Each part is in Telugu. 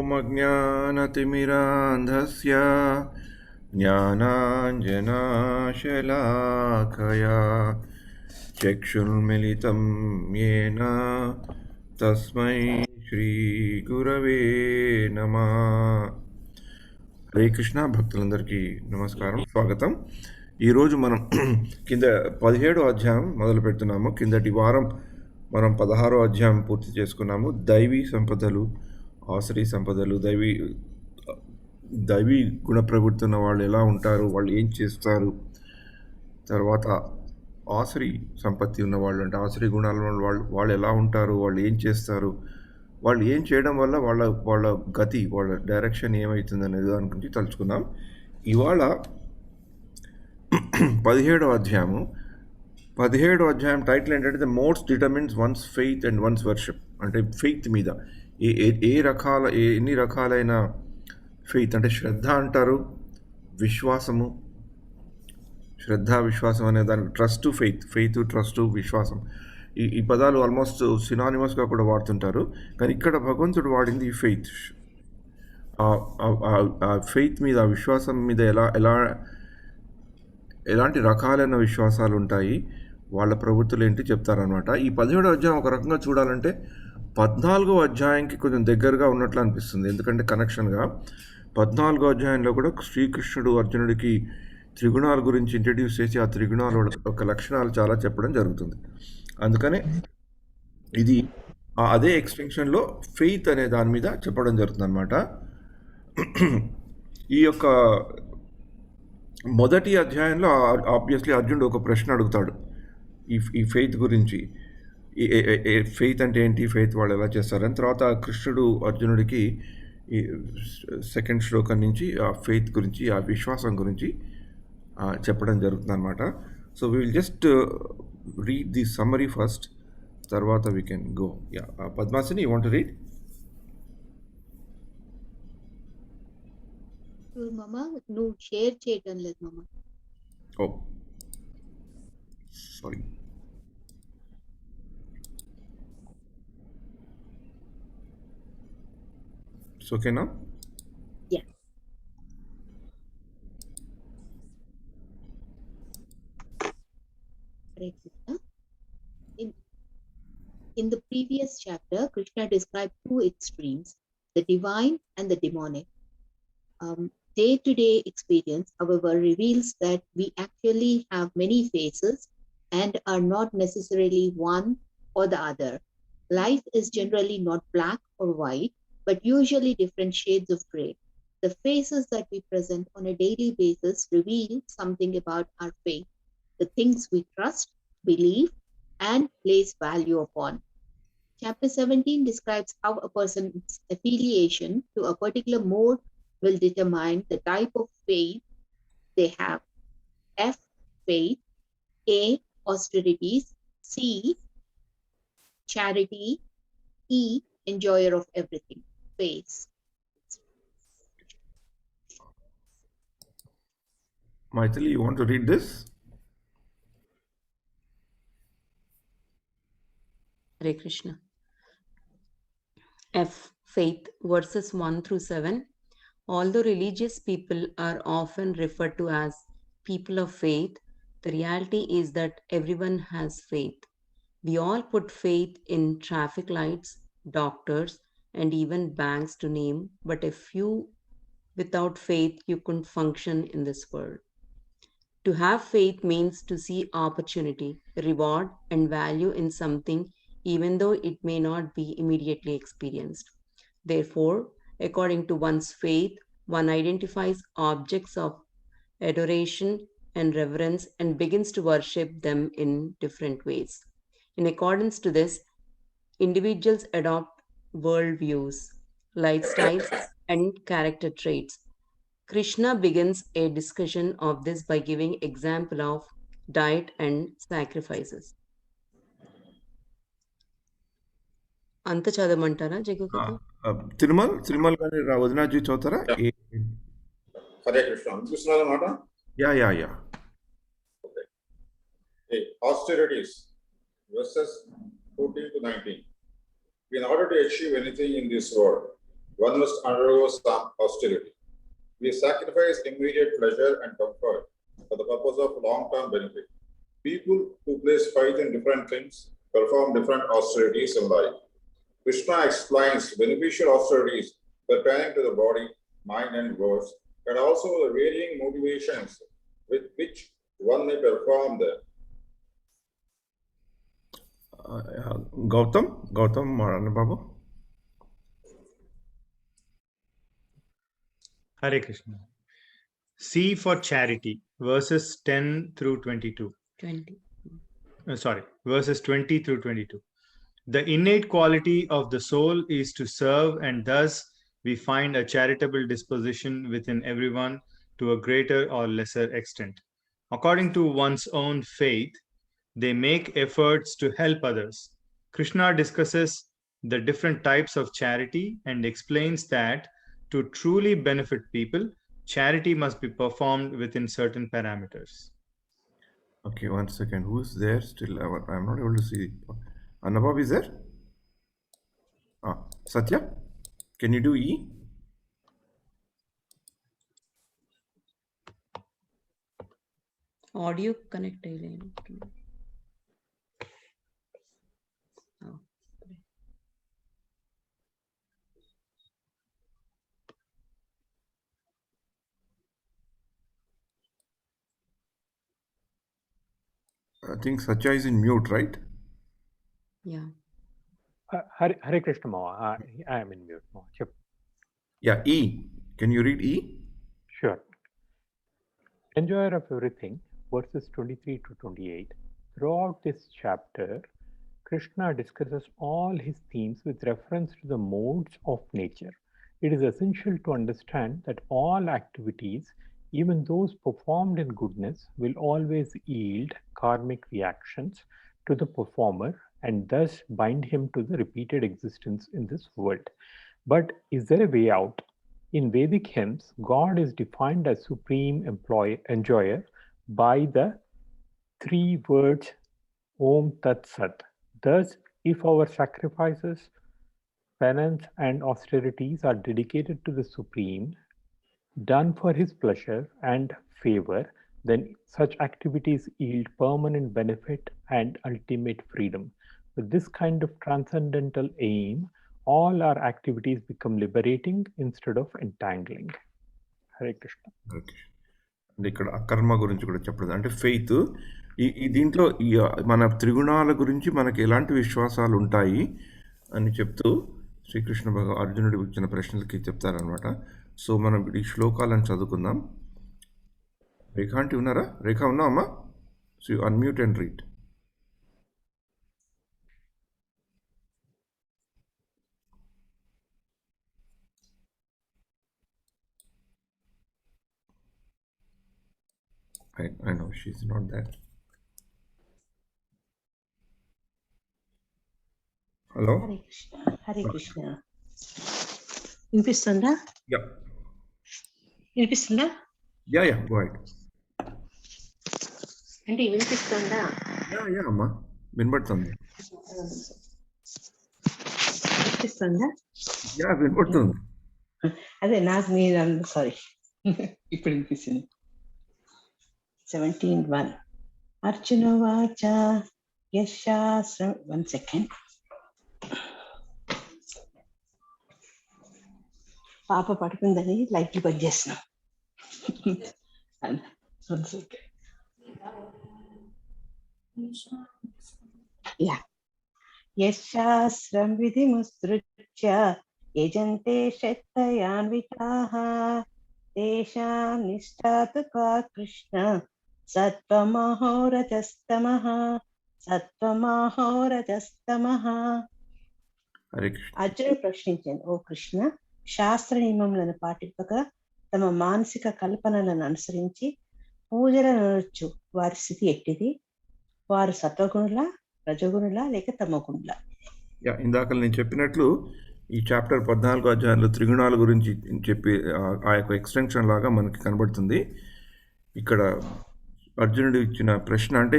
ॐ अज्ञानतिमिरान्धस्य ज्ञानाञ्जनाशलाकया चक्षुर्मिलितं येन तस्मै श्रीगुरवे नमः. హరే కృష్ణ భక్తులందరికీ నమస్కారం, స్వాగతం. ఈరోజు మనం కింద 17వ అధ్యాయం మొదలు పెడుతున్నాము. కిందటి వారం మనం 16వ అధ్యాయం పూర్తి చేసుకున్నాము. దైవీ సంపదలు, ఆసురీ సంపదలు, దైవీ గుణ ప్రవృత్తి ఉన్న వాళ్ళు ఎలా ఉంటారు, వాళ్ళు ఏం చేస్తారు, తర్వాత ఆసురీ సంపత్తి ఉన్న వాళ్ళు అంటే ఆసురీ గుణాలు ఉన్న వాళ్ళు ఎలా ఉంటారు, వాళ్ళు ఏం చేస్తారు, వాళ్ళు ఏం చేయడం వల్ల వాళ్ళ గతి, వాళ్ళ డైరెక్షన్ ఏమవుతుంది అనేది దాని గురించి తలుచుకుందాం. ఇవాళ 17వ అధ్యాయం టైటిల్ ఏంటంటే the most determines once faith and once worship. అంటే ఫెయిత్ మీద ఎన్ని రకాలైన ఫెయిత్ అంటే శ్రద్ధ అంటారు, విశ్వాసము, విశ్వాసం అనే దానికి ట్రస్ట్, ఫెయిత్ ట్రస్ట్, విశ్వాసం, ఈ పదాలు ఆల్మోస్ట్ సినానిమస్గా కూడా వాడుతుంటారు. కానీ ఇక్కడ భగవంతుడు వాడింది ఈ ఫెయిత్. ఆ ఫెయిత్ మీద, ఆ విశ్వాసం మీద ఎలాంటి రకాలైన విశ్వాసాలు ఉంటాయి, వాళ్ళ ప్రవృత్తులు ఏంటి చెప్తారనమాట. ఈ 17వ అధ్యాయం ఒక రకంగా చూడాలంటే 14వ అధ్యాయంకి కొంచెం దగ్గరగా ఉన్నట్లు అనిపిస్తుంది. ఎందుకంటే కనెక్షన్గా 14వ అధ్యాయంలో కూడా శ్రీకృష్ణుడు అర్జునుడికి త్రిగుణాల గురించి ఇంట్రడ్యూస్ చేసి ఆ త్రిగుణాల యొక్క లక్షణాలు చాలా చెప్పడం జరుగుతుంది. అందుకనే ఇది అదే ఎక్స్టెన్షన్లో ఫెయిత్ అనే దాని మీద చెప్పడం జరుగుతుంది అనమాట. ఈ యొక్క మొదటి అధ్యాయంలో ఆబ్వియస్లీ అర్జునుడు ఒక ప్రశ్న అడుగుతాడు ఈ ఫెయిత్ గురించి. ఫెయిత్ అంటే ఏంటి, ఫెయిత్ వాళ్ళు ఎలా చేస్తారని. తర్వాత కృష్ణుడు అర్జునుడికి ఈ సెకండ్ శ్లోకం నుంచి ఆ ఫెయిత్ గురించి, ఆ విశ్వాసం గురించి చెప్పడం జరుగుతుంది అనమాట. So we will just read the summary first, tarvata we can go. Yeah, Padmasini, you want to read? Mama, no share చేయడం లేదు mama. Oh, sorry. It's okay now? Yeah. In the previous chapter, Krishna described two extremes, the divine and the demonic. Day-to-day experience, however, reveals that we actually have many faces and are not necessarily one or the other. Life is generally not black or white, but usually different shades of gray. The faces that we present on a daily basis reveal something about our faith, the things we trust, believe, and place value upon. Chapter 17 describes how a person's affiliation to a particular mode will determine the type of faith they have. F, faith. A, austerities. C, charity. E, enjoyer of everything. Faith. Maithili, you want to read this? Hare Krishna. F, faith, verses 1 through 7. Although religious people are often referred to as people of faith, the reality is that everyone has faith. We all put faith in traffic lights, doctors, and even banks to name but a few. Without faith, you couldn't function in this world. To have faith means to see opportunity, reward, and value in something even though it may not be immediately experienced. Therefore, according to one's faith, one identifies objects of adoration and reverence and begins to worship them in different ways. In accordance to this, individuals adopt worldviews, lifestyles, and character traits. Krishna begins a discussion of this by giving example of diet and sacrifices. అంత చదవమంటారా జగగురు? తిరుమల గారి వదినాజీ చదువుతారా? హరే కృష్ణ. అనిపిస్తున్నమాట. Yeah. Austerities, verses 14 to 19. In order to achieve anything in this world, one must undergo some austerity. We sacrifice immediate pleasure and comfort for the purpose of long-term benefit. People who place faith in different things perform different austerities in life. Krishna explains beneficial austerities pertaining to the body, mind, and words, and also the varying motivations with which one may perform them. Gautam Babu. Hare Krishna. C for charity, verses 10 through 22. 20. Verses 20 through 22. The innate quality of the soul is to serve, and thus we find a charitable disposition within everyone to a greater or lesser extent. According to one's own faith, they make efforts to help others. Krishna discusses the different types of charity and explains that to truly benefit people, charity must be performed within certain parameters. Okay, 1 second. Who is there still? I'm not able to see. Annabab is there? Satya, can you do E? Audio connect. Oh. I think Satya is in mute, right? Yeah. Hare Krishna Mama, I am in mute. Mama. Yeah, E. Can you read E? Sure. Enjoyer of everything, verses 23 to 28. Throughout this chapter, Krishna discusses all his themes with reference to the modes of nature. It is essential to understand that all activities, even those performed in goodness, will always yield karmic reactions to the performer and thus bind him to the repeated existence in this world. But is there a way out? In Vedic hymns, God is defined as supreme enjoyer by the 3 words Om Tat Sat. Thus, if our sacrifices, penance, and austerities are dedicated to the Supreme, done for his pleasure and favor, then such activities yield permanent benefit and ultimate freedom. With this kind of transcendental aim, all our activities become liberating instead of entangling. Hare Krishna. అంటే ఇక్కడ అకర్మ గురించి కూడా చెప్పడం అంటే ఫెయిత్ ఈ దీంట్లో ఈ మన త్రిగుణాల గురించి మనకి ఎలాంటి విశ్వాసాలు ఉంటాయి అని చెప్తూ శ్రీకృష్ణ అర్జునుడి ఇచ్చిన ప్రశ్నలకి చెప్తారనమాట. సో మనం ఈ శ్లోకాలను చదువుకుందాం. రేఖా అంటే ఉన్నారా? రేఖా ఉన్నామా? So you unmute and read. I know she's not there. Hello? Hare Krishna. Hare Krishna. వినిపిస్తుందా? Yeah. వినిపిస్తుందా? Yeah, go ahead. అంటే వినిపిస్తుందా? Yeah, అమ్మా వినపడుతుంది. వినిపిస్తుందా? Yeah, వినపడుతుంది. అదే నాకు మీరు సారీ ఇప్పుడు వినిపిస్తుంది. 17:1 అర్జున వాచ యశాస్త్రం 1 second. పాప పడుకుందని లైట్లు బంద్ చేస్తున్నాం. 1 second. యా యశాస్త్రం విధిముత్సృజ్య యజంతే శక్తయాన్వితాః తేషాం నిష్ఠాతు కా కృష్ణ సత్వమహోరజస్తమః. అర్జునుడు ప్రశ్నించాను, ఓ కృష్ణ, శాస్త్ర నియమములను పాటింపక తమ మానసిక కల్పనలను అనుసరించి పూజలను అనొచ్చు వారి స్థితి ఎట్టిది? వారు సత్వగుణుల, రజగుణుల లేక తమగుణుల? ఇందాక నేను చెప్పినట్లు ఈ చాప్టర్ 14 అధ్యాయంలో త్రిగుణాల గురించి చెప్పి ఆ యొక్క ఎక్స్టెన్షన్ లాగా మనకి కనబడుతుంది. ఇక్కడ అర్జునుడు ఇచ్చిన ప్రశ్న అంటే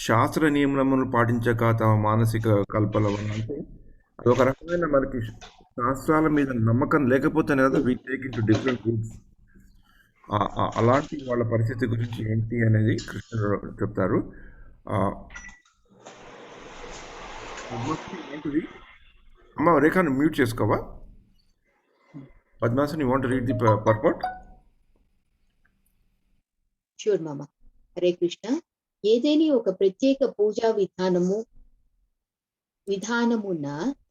శాస్త్ర నియమములను పాటించక తమ మానసిక కల్పన అంటే అదొక రకమైన మనకి శాస్త్రాల మీద నమ్మకం లేకపోతేనే కదా we take into different routes. అలాంటి వాళ్ళ పరిస్థితి గురించి ఏంటి అనేది కృష్ణుడు చెప్తారు. అమ్మ రేఖను మ్యూట్ చేసుకోవా? Padmasan, you want read the purport? Sure మామ. హరే కృష్ణ. ఏదేని ఒక ప్రత్యేక పూజా విధానమున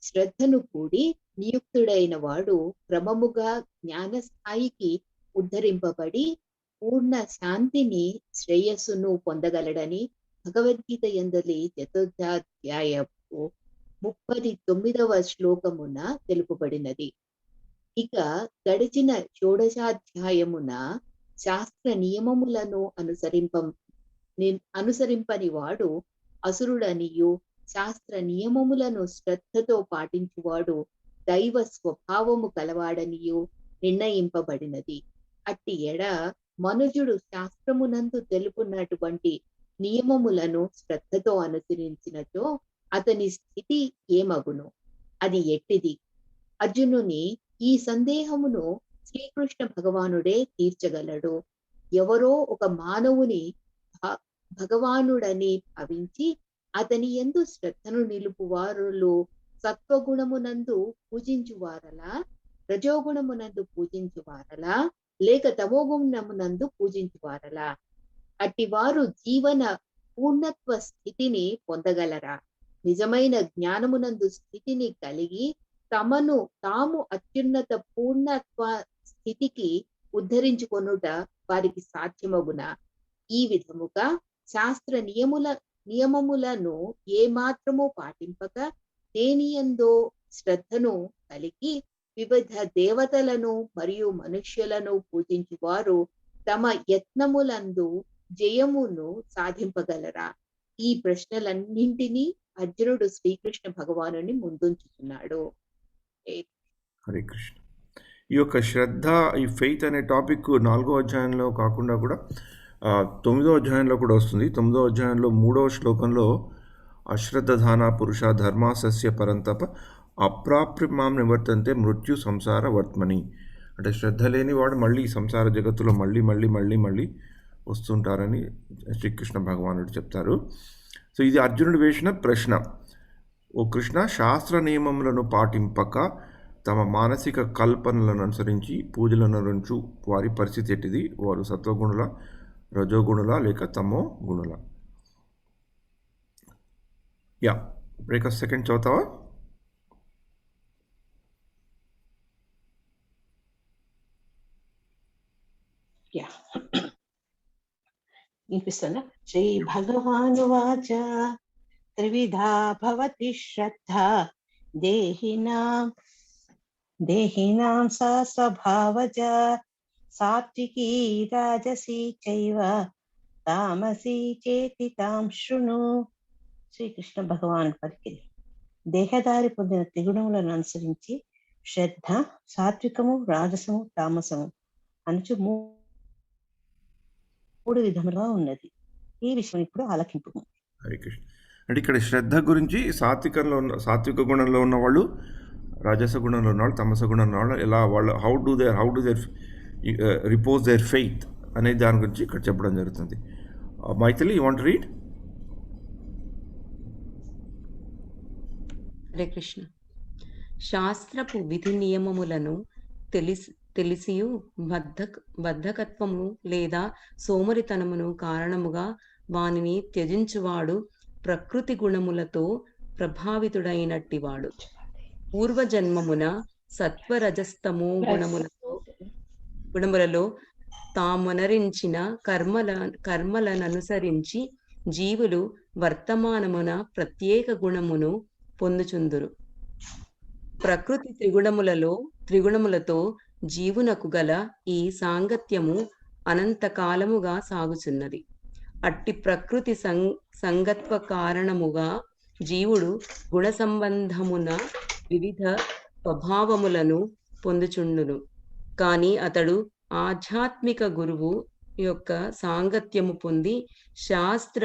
శ్రద్ధను కూడి నియుక్తుడైన వాడు క్రమముగా జ్ఞాన స్థాయికి ఉద్ధరింపబడి పూర్ణ శాంతిని శ్రేయస్సును పొందగలడని భగవద్గీత యందలి 4వ అధ్యాయము 39వ శ్లోకమున తెలుపబడినది. ఇక గడిచిన షోడశాధ్యాయమున శాస్త్ర నియమములను అనుసరింపని వాడు అసురుడనియు, శాస్త్ర నియమములను శ్రద్ధతో పాటించువాడు దైవ స్వభావము కలవాడనియు నిర్ణయింపబడినది. అట్టి ఎడ మనుజుడు శాస్త్రమునందు తెలుపున్నటువంటి నియమములను శ్రద్ధతో అనుసరించినచో అతని స్థితి ఏమగును? అది ఎట్టిది? అర్జునుని ఈ సందేహమును శ్రీకృష్ణ భగవానుడే తీర్చగలడు. ఎవరో ఒక మానవుని భగవానుడని భావించి అతని యందు శ్రద్ధను నిలుపువారులు సత్వగుణమునందు పూజించువారలా, రజోగుణమునందు పూజించువారలా, లేక తమోగుణమునందు పూజించువారలా? అట్టివారు జీవన పూర్ణత్వ స్థితిని పొందగలరా? నిజమైన జ్ఞానమునందు స్థితిని కలిగి తమను తాము అత్యున్నత పూర్ణత్వ స్థితికి ఉద్ధరించుకొనుట వారికి సాధ్యమగునా? ఈ విధముగా శాస్త్ర నియమములను ఏ మాత్రము పాటింపక దేనియందో శ్రద్ధను కలిగి వివిధ దేవతలను మరియు మనుష్యులను పూజించువారు తమ యత్నములందు జయమును సాధింపగలరా? ఈ ప్రశ్నలన్నింటినీ అర్జునుడు శ్రీకృష్ణ భగవానుని ముందుంచుతున్నాడు. హరే కృష్ణ. ఈ యొక్క శ్రద్ధ, ఈ ఫెయిత్ అనే టాపిక్ 4వ అధ్యాయంలో కాకుండా కూడా 9వ అధ్యాయంలో కూడా వస్తుంది. 9వ అధ్యాయంలో 3వ శ్లోకంలో అశ్రద్ధధాన పురుష ధర్మాసస్య పరంతప అప్రాప్యమాం నివర్తంతే మృత్యు సంసార వర్త్మని. అంటే శ్రద్ధ లేని వాడు మళ్ళీ సంసార జగత్తులో మళ్ళీ వస్తుంటారని శ్రీకృష్ణ భగవానుడు చెప్తారు. సో ఇది అర్జునుడు వేసిన ప్రశ్న. ఓ కృష్ణ, శాస్త్ర నియమములను పాటింపక తమ మానసిక కల్పనలను అనుసరించి పూజలను నుంచు వారి పరిస్థితి ఎట్టిది? వారు సత్వగుణుల, రజోగుణుల లేక తమో గుణుల? యా, బ్రేక్ సెకండ్ చదువుతావా? వినిపిస్తుందా? శ్రీ భగవానువాచ త్రివిధా భవతి శ్రద్ధ దేహినాం సా స్వభావజ సాత్వికీ రాజసీ చైవ తామసీ చేతి తాం శృణు. శ్రీకృష్ణ భగవానుడు పలికింది. దేహదారి పొందిన త్రిగుణములను అనుసరించి శ్రద్ధ సాత్వికము, రాజసము, తామసము అనుచు 3 విధములుగా ఉన్నది. ఈ విషయం ఇప్పుడు ఆలకింపు. హరే కృష్ణ. అంటే ఇక్కడ శ్రద్ధ గురించి సాత్విక గుణంలో ఉన్నవాళ్ళు, రాజస గుణంలో ఉన్నవాళ్ళు, తమస గుణంలో ఉన్నవాళ్ళు ఎలా వాళ్ళు how do their repose their faith అనే దాని గురించి ఇక్కడ చెప్పడం జరుగుతుంది. Maithili, you want read? Hare Krishna. శాస్త్రపు విధి నియమములను తెలిసియు బద్ధకత్వము లేదా సోమరితనమును కారణముగా వానిని త్యజించువాడు ప్రకృతి గుణములతో ప్రభావితుడైనట్టివాడు. పూర్వజన్మమున సత్వరజస్తమో గుణములలో తామొనరించిన కర్మలననుసరించి జీవులు వర్తమానమున ప్రత్యేక గుణమును పొందుచుందురు. ప్రకృతి త్రిగుణములతో జీవునకు గల ఈ సాంగత్యము అనంతకాలముగా సాగుచున్నది. అట్టి ప్రకృతి సంగత్వ కారణముగా జీవుడు గుణ సంబంధమున వివిధ స్వభావములను పొందుచుండును. కానీ అతడు ఆధ్యాత్మిక గురువు యొక్క సాంగత్యము పొంది శాస్త్ర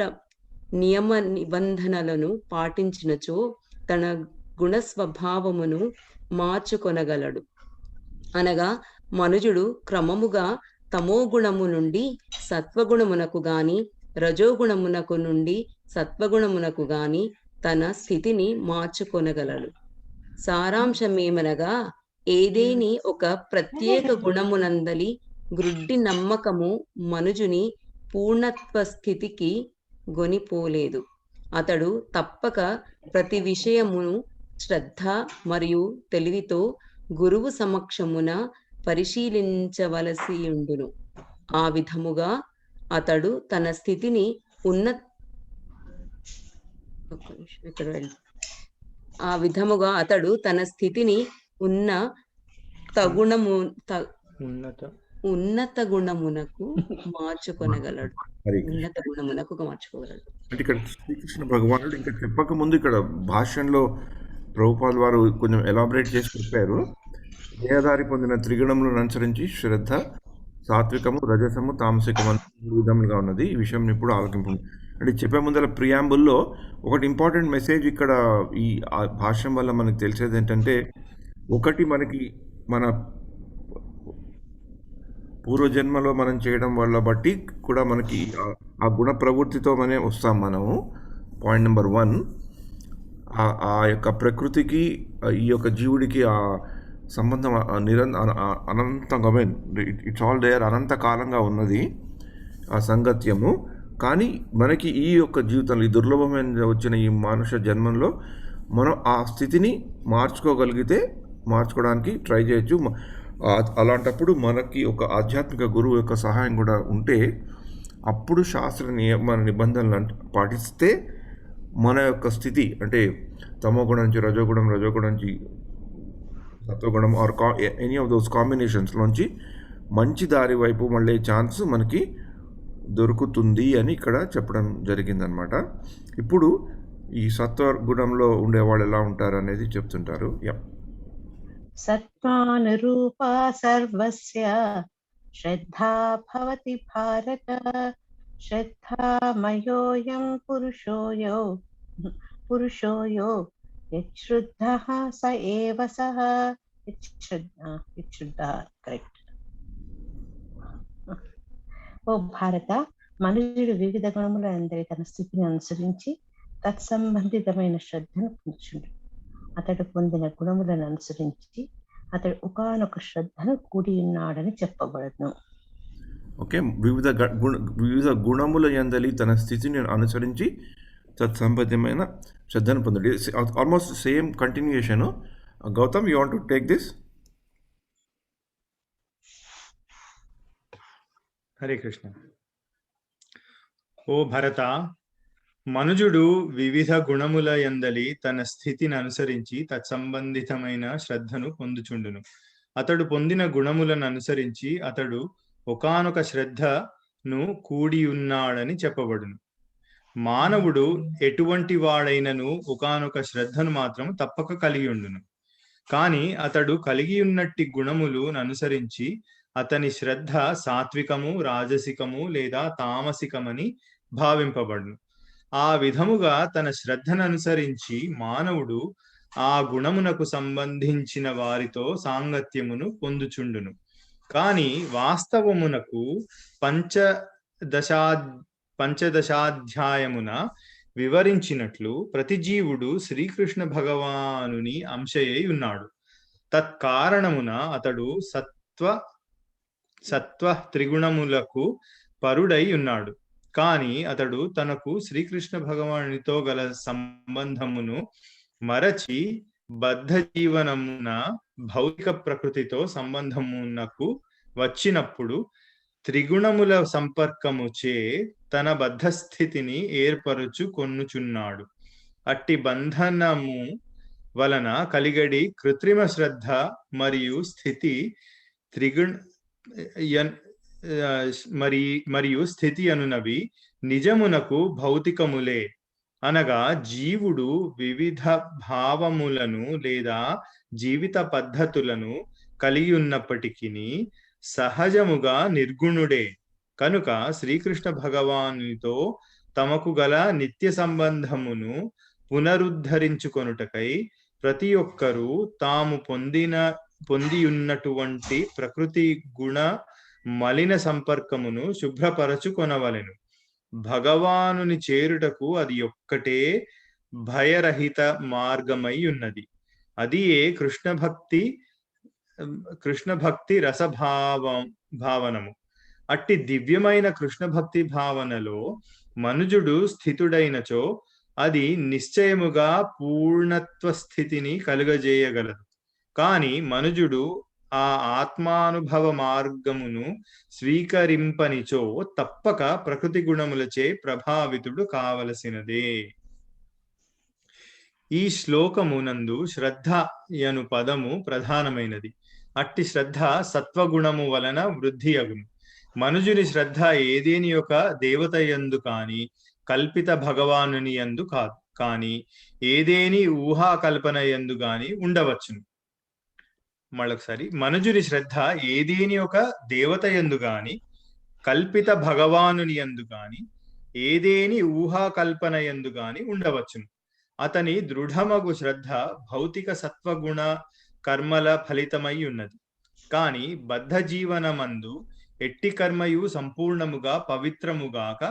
నియమ నిబంధనలను పాటించినచో తన గుణ స్వభావమును మార్చుకొనగలడు. అనగా మనుజుడు క్రమముగా తమోగుణము నుండి సత్వగుణమునకు గాని రజోగుణమునకు నుండి సత్వగుణమునకు గాని తన స్థితిని మార్చుకొనగలడు. సారాంశమేమనగా ఏదేని ఒక ప్రత్యేక గుణమునందలి గ్రుడ్డి నమ్మకము మనుజుని పూర్ణత్వ స్థితికి గొనిపోలేదు. అతడు తప్పక ప్రతి విషయమును శ్రద్ధ మరియు తెలివితో గురువు సమక్షమున పరిశీలించవలసియుండును. ఆ విధముగా అతడు తన స్థితిని ఉన్నత గుణమునకు మార్చుకొనగలడు. అంటే ఇక్కడ శ్రీకృష్ణ భగవానుడు ఇంకా చెప్పక ముందు ఇక్కడ భాష్యంలో ప్రభుపాల్ వారు కొంచెం ఎలాబరేట్ చేసి చెప్పారు. దేహదారి పొందిన త్రిగుణములను అనుసరించి శ్రద్ధ, సాత్వికము, రజసము, తామసికము అని 3 విధములుగా ఉన్నది. ఈ విషయం ఇప్పుడు ఆలోచింపు. అంటే చెప్పే ముందర ప్రియాంబుల్లో ఒకటి ఇంపార్టెంట్ మెసేజ్ ఇక్కడ ఈ భాష్యం వల్ల మనకు తెలిసేది ఏంటంటే, ఒకటి మనకి మన పూర్వజన్మలో మనం చేయడం వల్ల బట్టి కూడా మనకి ఆ గుణ ప్రవృత్తితో వస్తాం మనము. పాయింట్ నెంబర్ 1, ఆ యొక్క ప్రకృతికి ఈ యొక్క జీవుడికి ఆ సంబంధం అనంతంగా ఇట్స్ ఆల్ దేర్, అనంతకాలంగా ఉన్నది ఆ సంగత్యము. కానీ మనకి ఈ యొక్క జీవితంలో ఈ దుర్లభమైన వచ్చిన ఈ మానుష జన్మంలో మనం ఆ స్థితిని మార్చుకోవడానికి ట్రై చేయొచ్చు. అలాంటప్పుడు మనకి ఒక ఆధ్యాత్మిక గురువు యొక్క సహాయం కూడా ఉంటే అప్పుడు శాస్త్ర నియమ నిబంధనలు పాటిస్తే మన యొక్క స్థితి అంటే తమోగుణం నుంచి రజోగుణం నుంచి సత్వగుణం ఆర్ ఎనీ ఆఫ్ దోస్ కాంబినేషన్స్లోంచి మంచి దారి వైపు మళ్ళీ ఛాన్స్ మనకి దొరుకుతుంది అని ఇక్కడ చెప్పడం జరిగిందనమాట. ఇప్పుడు ఈ సత్వగుణంలో ఉండేవాళ్ళు ఎలా ఉంటారు అనేది చెప్తుంటారు. సత్వానురూపా సర్వస్య శ్రద్ధా భవతి భారత, శ్రద్ధామయోయం పురుషోయో యశ్రుద్ధః స ఏవ సః. కరెక్ట్. ఓ భారత, మనుషుడు వివిధ గుణముల అందరి తన స్థితిని అనుసరించి తత్సంబంధితమైన శ్రద్ధను పొందుచుండు. అతడు పొందిన గుణములను అనుసరించి అతడు ఒకానొక శ్రద్ధను కూడి ఉన్నాడని చెప్పబడను. ఓకే, వివిధ గుణముల యందలి తన స్థితిని అనుసరించి తత్సంబంధమైన శ్రద్ధను పొందడు. Almost same continuation. Gautam, you want to take this? Hare Krishna. ఓ భరత, మనుజుడు వివిధ గుణముల యందలి తన స్థితిని అనుసరించి తత్సంబంధితమైన శ్రద్ధను పొందుచుండును. అతడు పొందిన గుణములను అనుసరించి అతడు ఒకానొక శ్రద్ధను కూడి ఉన్నాడని చెప్పబడును. మానవుడు ఎటువంటి వాడైనను ఒకానొక శ్రద్ధను మాత్రం తప్పక కలిగి ఉండును. కానీ అతడు కలిగి ఉన్నట్టి గుణములను అనుసరించి అతని శ్రద్ధ సాత్వికము, రాజసికము లేదా తామసికమని భావింపబడును. ఆ విధముగా తన శ్రద్ధను అనుసరించి మానవుడు ఆ గుణమునకు సంబంధించిన వారితో సాంగత్యమును పొందుచుండును. కానీ వాస్తవమునకు పంచదశాధ్యాయమున వివరించినట్లు ప్రతి జీవుడు శ్రీకృష్ణ భగవానుని అంశయై ఉన్నాడు. తత్కారణమున అతడు సత్వ త్రిగుణములకు పరుడై ఉన్నాడు. కానీ అతడు తనకు శ్రీకృష్ణ భగవానునితో గల సంబంధమును మరచి బద్ధ జీవనమున భౌతిక ప్రకృతితో సంబంధమునకు వచ్చినప్పుడు త్రిగుణముల సంపర్కముచే తన బద్ధస్థితిని ఏర్పరచుకొనుచున్నాడు. అట్టి బంధనము వలన కలిగడి కృత్రిమ శ్రద్ధ మరియు స్థితి మరియు స్థితి అనునవి నిజమునకు భౌతికములే. అనగా జీవుడు వివిధ భావములను లేదా జీవిత పద్ధతులను కలిగి ఉన్నప్పటికీ సహజముగా నిర్గుణుడే. కనుక శ్రీకృష్ణ భగవానునితో తమకు గల నిత్య సంబంధమును పునరుద్ధరించుకొనుటకై ప్రతి ఒక్కరూ తాము పొంది ఉన్నటువంటి ప్రకృతి గుణ మలిన సంపర్కమును శుభ్రపరచుకొనవలెను. భగవానుని చేరుటకు అది ఒక్కటే భయరహిత మార్గమై ఉన్నది. అది ఏ కృష్ణ భక్తి భావనము. అట్టి దివ్యమైన కృష్ణ భక్తి భావనలో మనుజుడు స్థితుడైనచో అది నిశ్చయముగా పూర్ణత్వ స్థితిని కలుగజేయగలదు. కాని మనుజుడు ఆ ఆత్మానుభవ మార్గమును స్వీకరింపనిచో తప్పక ప్రకృతి గుణములచే ప్రభావితుడు కావలసినదే. ఈ శ్లోకమునందు శ్రద్ధ యను పదము ప్రధానమైనది. అట్టి శ్రద్ధ సత్వగుణము వలన వృద్ధి అగును. మనుజుని శ్రద్ధ ఏదేని యొక్క దేవత యందు కాని కల్పిత భగవానుని యందు కాదు, కాని ఏదేని ఊహాకల్పన యందు గాని ఉండవచ్చును. మళ్ళొకసారి, మనుజుని శ్రద్ధ ఏదేని ఒక దేవత యందు గాని కల్పిత భగవానుని యందు గాని ఏదేని ఊహాకల్పన యందు గాని ఉండవచ్చును. అతని దృఢమగు శ్రద్ధ భౌతిక సత్వగుణ కర్మల ఫలితమై ఉన్నది. కాని బద్ధ జీవనమందు ఎట్టి కర్మయు సంపూర్ణముగా పవిత్రముగాక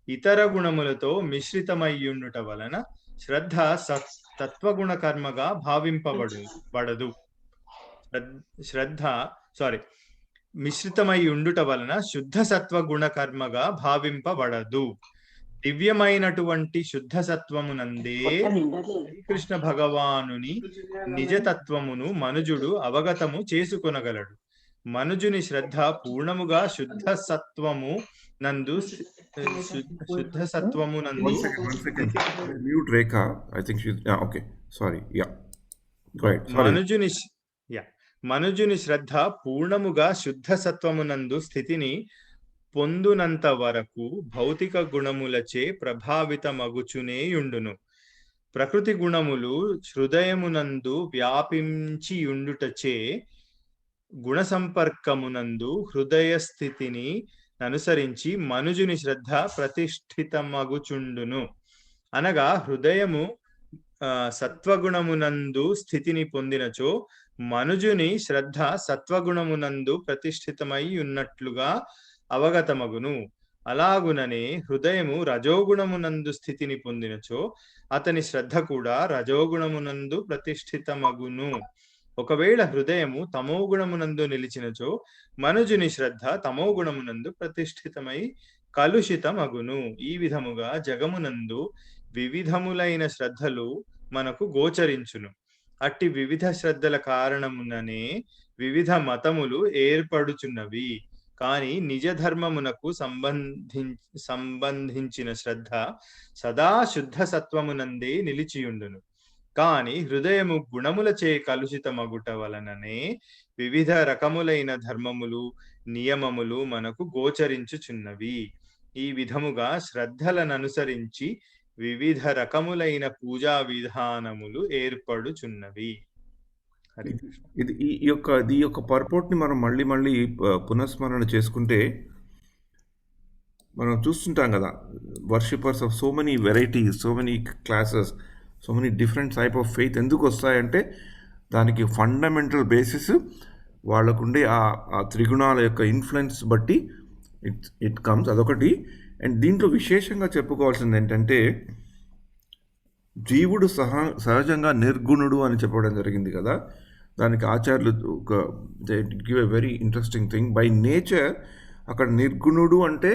ఇతర గుణములతో మిశ్రితమయ్యుండుట వలన శ్రద్ధ తత్వగుణ కర్మగా భావింపబడదు. మిశ్రితమై ఉండుట వలన శుద్ధ సత్వగుణ కర్మగా భావింపబడదు. దివ్యమైనటువంటి శుద్ధ సత్వమునందే శ్రీకృష్ణ భగవానుని నిజతత్వమును మనుజుడు అవగతము చేసుకొనగలడు. మనుజుని శ్రద్ధ పూర్ణముగా శుద్ధ సత్వము నందు Mute Rekha. I think she's okay. Sorry. Yeah. Go ahead. Sorry. మనుజుని శ్రద్ధ పూర్ణముగా శుద్ధ సత్వమునందు స్థితిని పొందునంత వరకు భౌతిక గుణములచే ప్రభావితమగుచునేయుండును. ప్రకృతి గుణములు హృదయమునందు వ్యాపించియుండుటచే గుణ సంపర్కమునందు హృదయ స్థితిని అనుసరించి మనుజుని శ్రద్ధ ప్రతిష్ఠితమగుచుండును. అనగా హృదయము సత్వగుణమునందు స్థితిని పొందినచో మనుజుని శ్రద్ధ సత్వగుణమునందు ప్రతిష్ఠితమై ఉన్నట్లుగా అవగతమగును. అలాగుననే హృదయము రజోగుణమునందు స్థితిని పొందినచో అతని శ్రద్ధ కూడా రజోగుణమునందు ప్రతిష్ఠితమగును. ఒకవేళ హృదయము తమోగుణమునందు నిలిచినచో మనుజుని శ్రద్ధ తమోగుణమునందు ప్రతిష్ఠితమై కలుషితమగును. ఈ విధముగా జగమునందు వివిధములైన శ్రద్ధలు మనకు గోచరించును. అట్టి వివిధ శ్రద్ధల కారణముననే వివిధ మతములు ఏర్పడుచున్నవి. కాని నిజ ధర్మమునకు సంబంధించిన శ్రద్ధ సదా శుద్ధ సత్వమునందే నిలిచియుండును. కాని హృదయము గుణములచే కలుషితమగుట వలననే వివిధ రకములైన ధర్మములు నియమములు మనకు గోచరించుచున్నవి. ఈ విధముగా శ్రద్ధలననుసరించి వివిధ రకములైన పూజా విధానములు ఏర్పడుచున్నవి. ఈ యొక్క పర్పోర్ట్ని మనం మళ్ళీ పునఃస్మరణ చేసుకుంటే మనం చూస్తుంటాం కదా, worshippers of so many varieties, so many classes, so many different type of faith ఎందుకు వస్తాయంటే దానికి ఫండమెంటల్ బేసిస్ వాళ్ళకుండే ఆ త్రిగుణాల యొక్క ఇన్ఫ్లుయెన్స్ బట్టి ఇట్ కమ్స్. అదొకటి. అండ్ దీంట్లో విశేషంగా చెప్పుకోవాల్సింది ఏంటంటే జీవుడు సహజంగా నిర్గుణుడు అని చెప్పడం జరిగింది కదా. దానికి ఆచార్యులు give a very interesting thing. By nature అక్కడ నిర్గుణుడు అంటే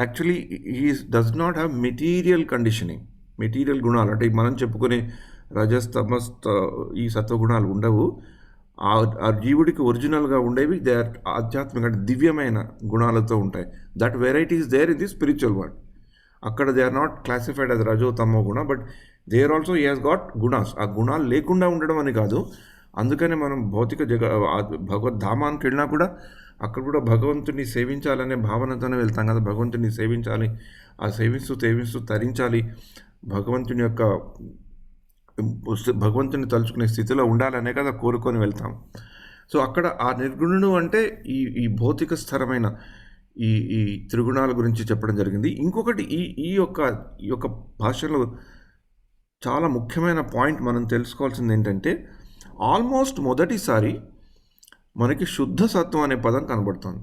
actually he does not have material conditioning, material గుణాలు అంటే మనం చెప్పుకునే రజస్ తమస్ ఈ సత్వగుణాలు ఉండవు. ఆ జీవుడికి ఒరిజినల్గా ఉండేవి దే ఆర్ ఆధ్యాత్మిక అంటే దివ్యమైన గుణాలతో ఉంటాయి. That variety is there in the spiritual world. అక్కడ they are not classified as రజో తమో గుణ, but there also he has got gunas. ఆ గుణాలు లేకుండా ఉండడం అని కాదు. అందుకనే మనం భౌతిక భగవద్ధామానికి వెళ్ళినా కూడా అక్కడ కూడా భగవంతుని సేవించాలనే భావనతోనే వెళ్తాం కదా. భగవంతుని సేవించాలి, ఆ సేవిస్తూ తరించాలి, భగవంతుని తలుచుకునే స్థితిలో ఉండాలనే కదా కోరుకొని వెళ్తాం. సో అక్కడ ఆ నిర్గుణుడు అంటే ఈ భౌతిక స్థిరమైన ఈ త్రిగుణాల గురించి చెప్పడం జరిగింది. ఇంకొకటి ఈ యొక్క భాషలో చాలా ముఖ్యమైన పాయింట్ మనం తెలుసుకోవాల్సింది ఏంటంటే ఆల్మోస్ట్ మొదటిసారి మనకి శుద్ధ సత్వం అనే పదం కనబడుతుంది.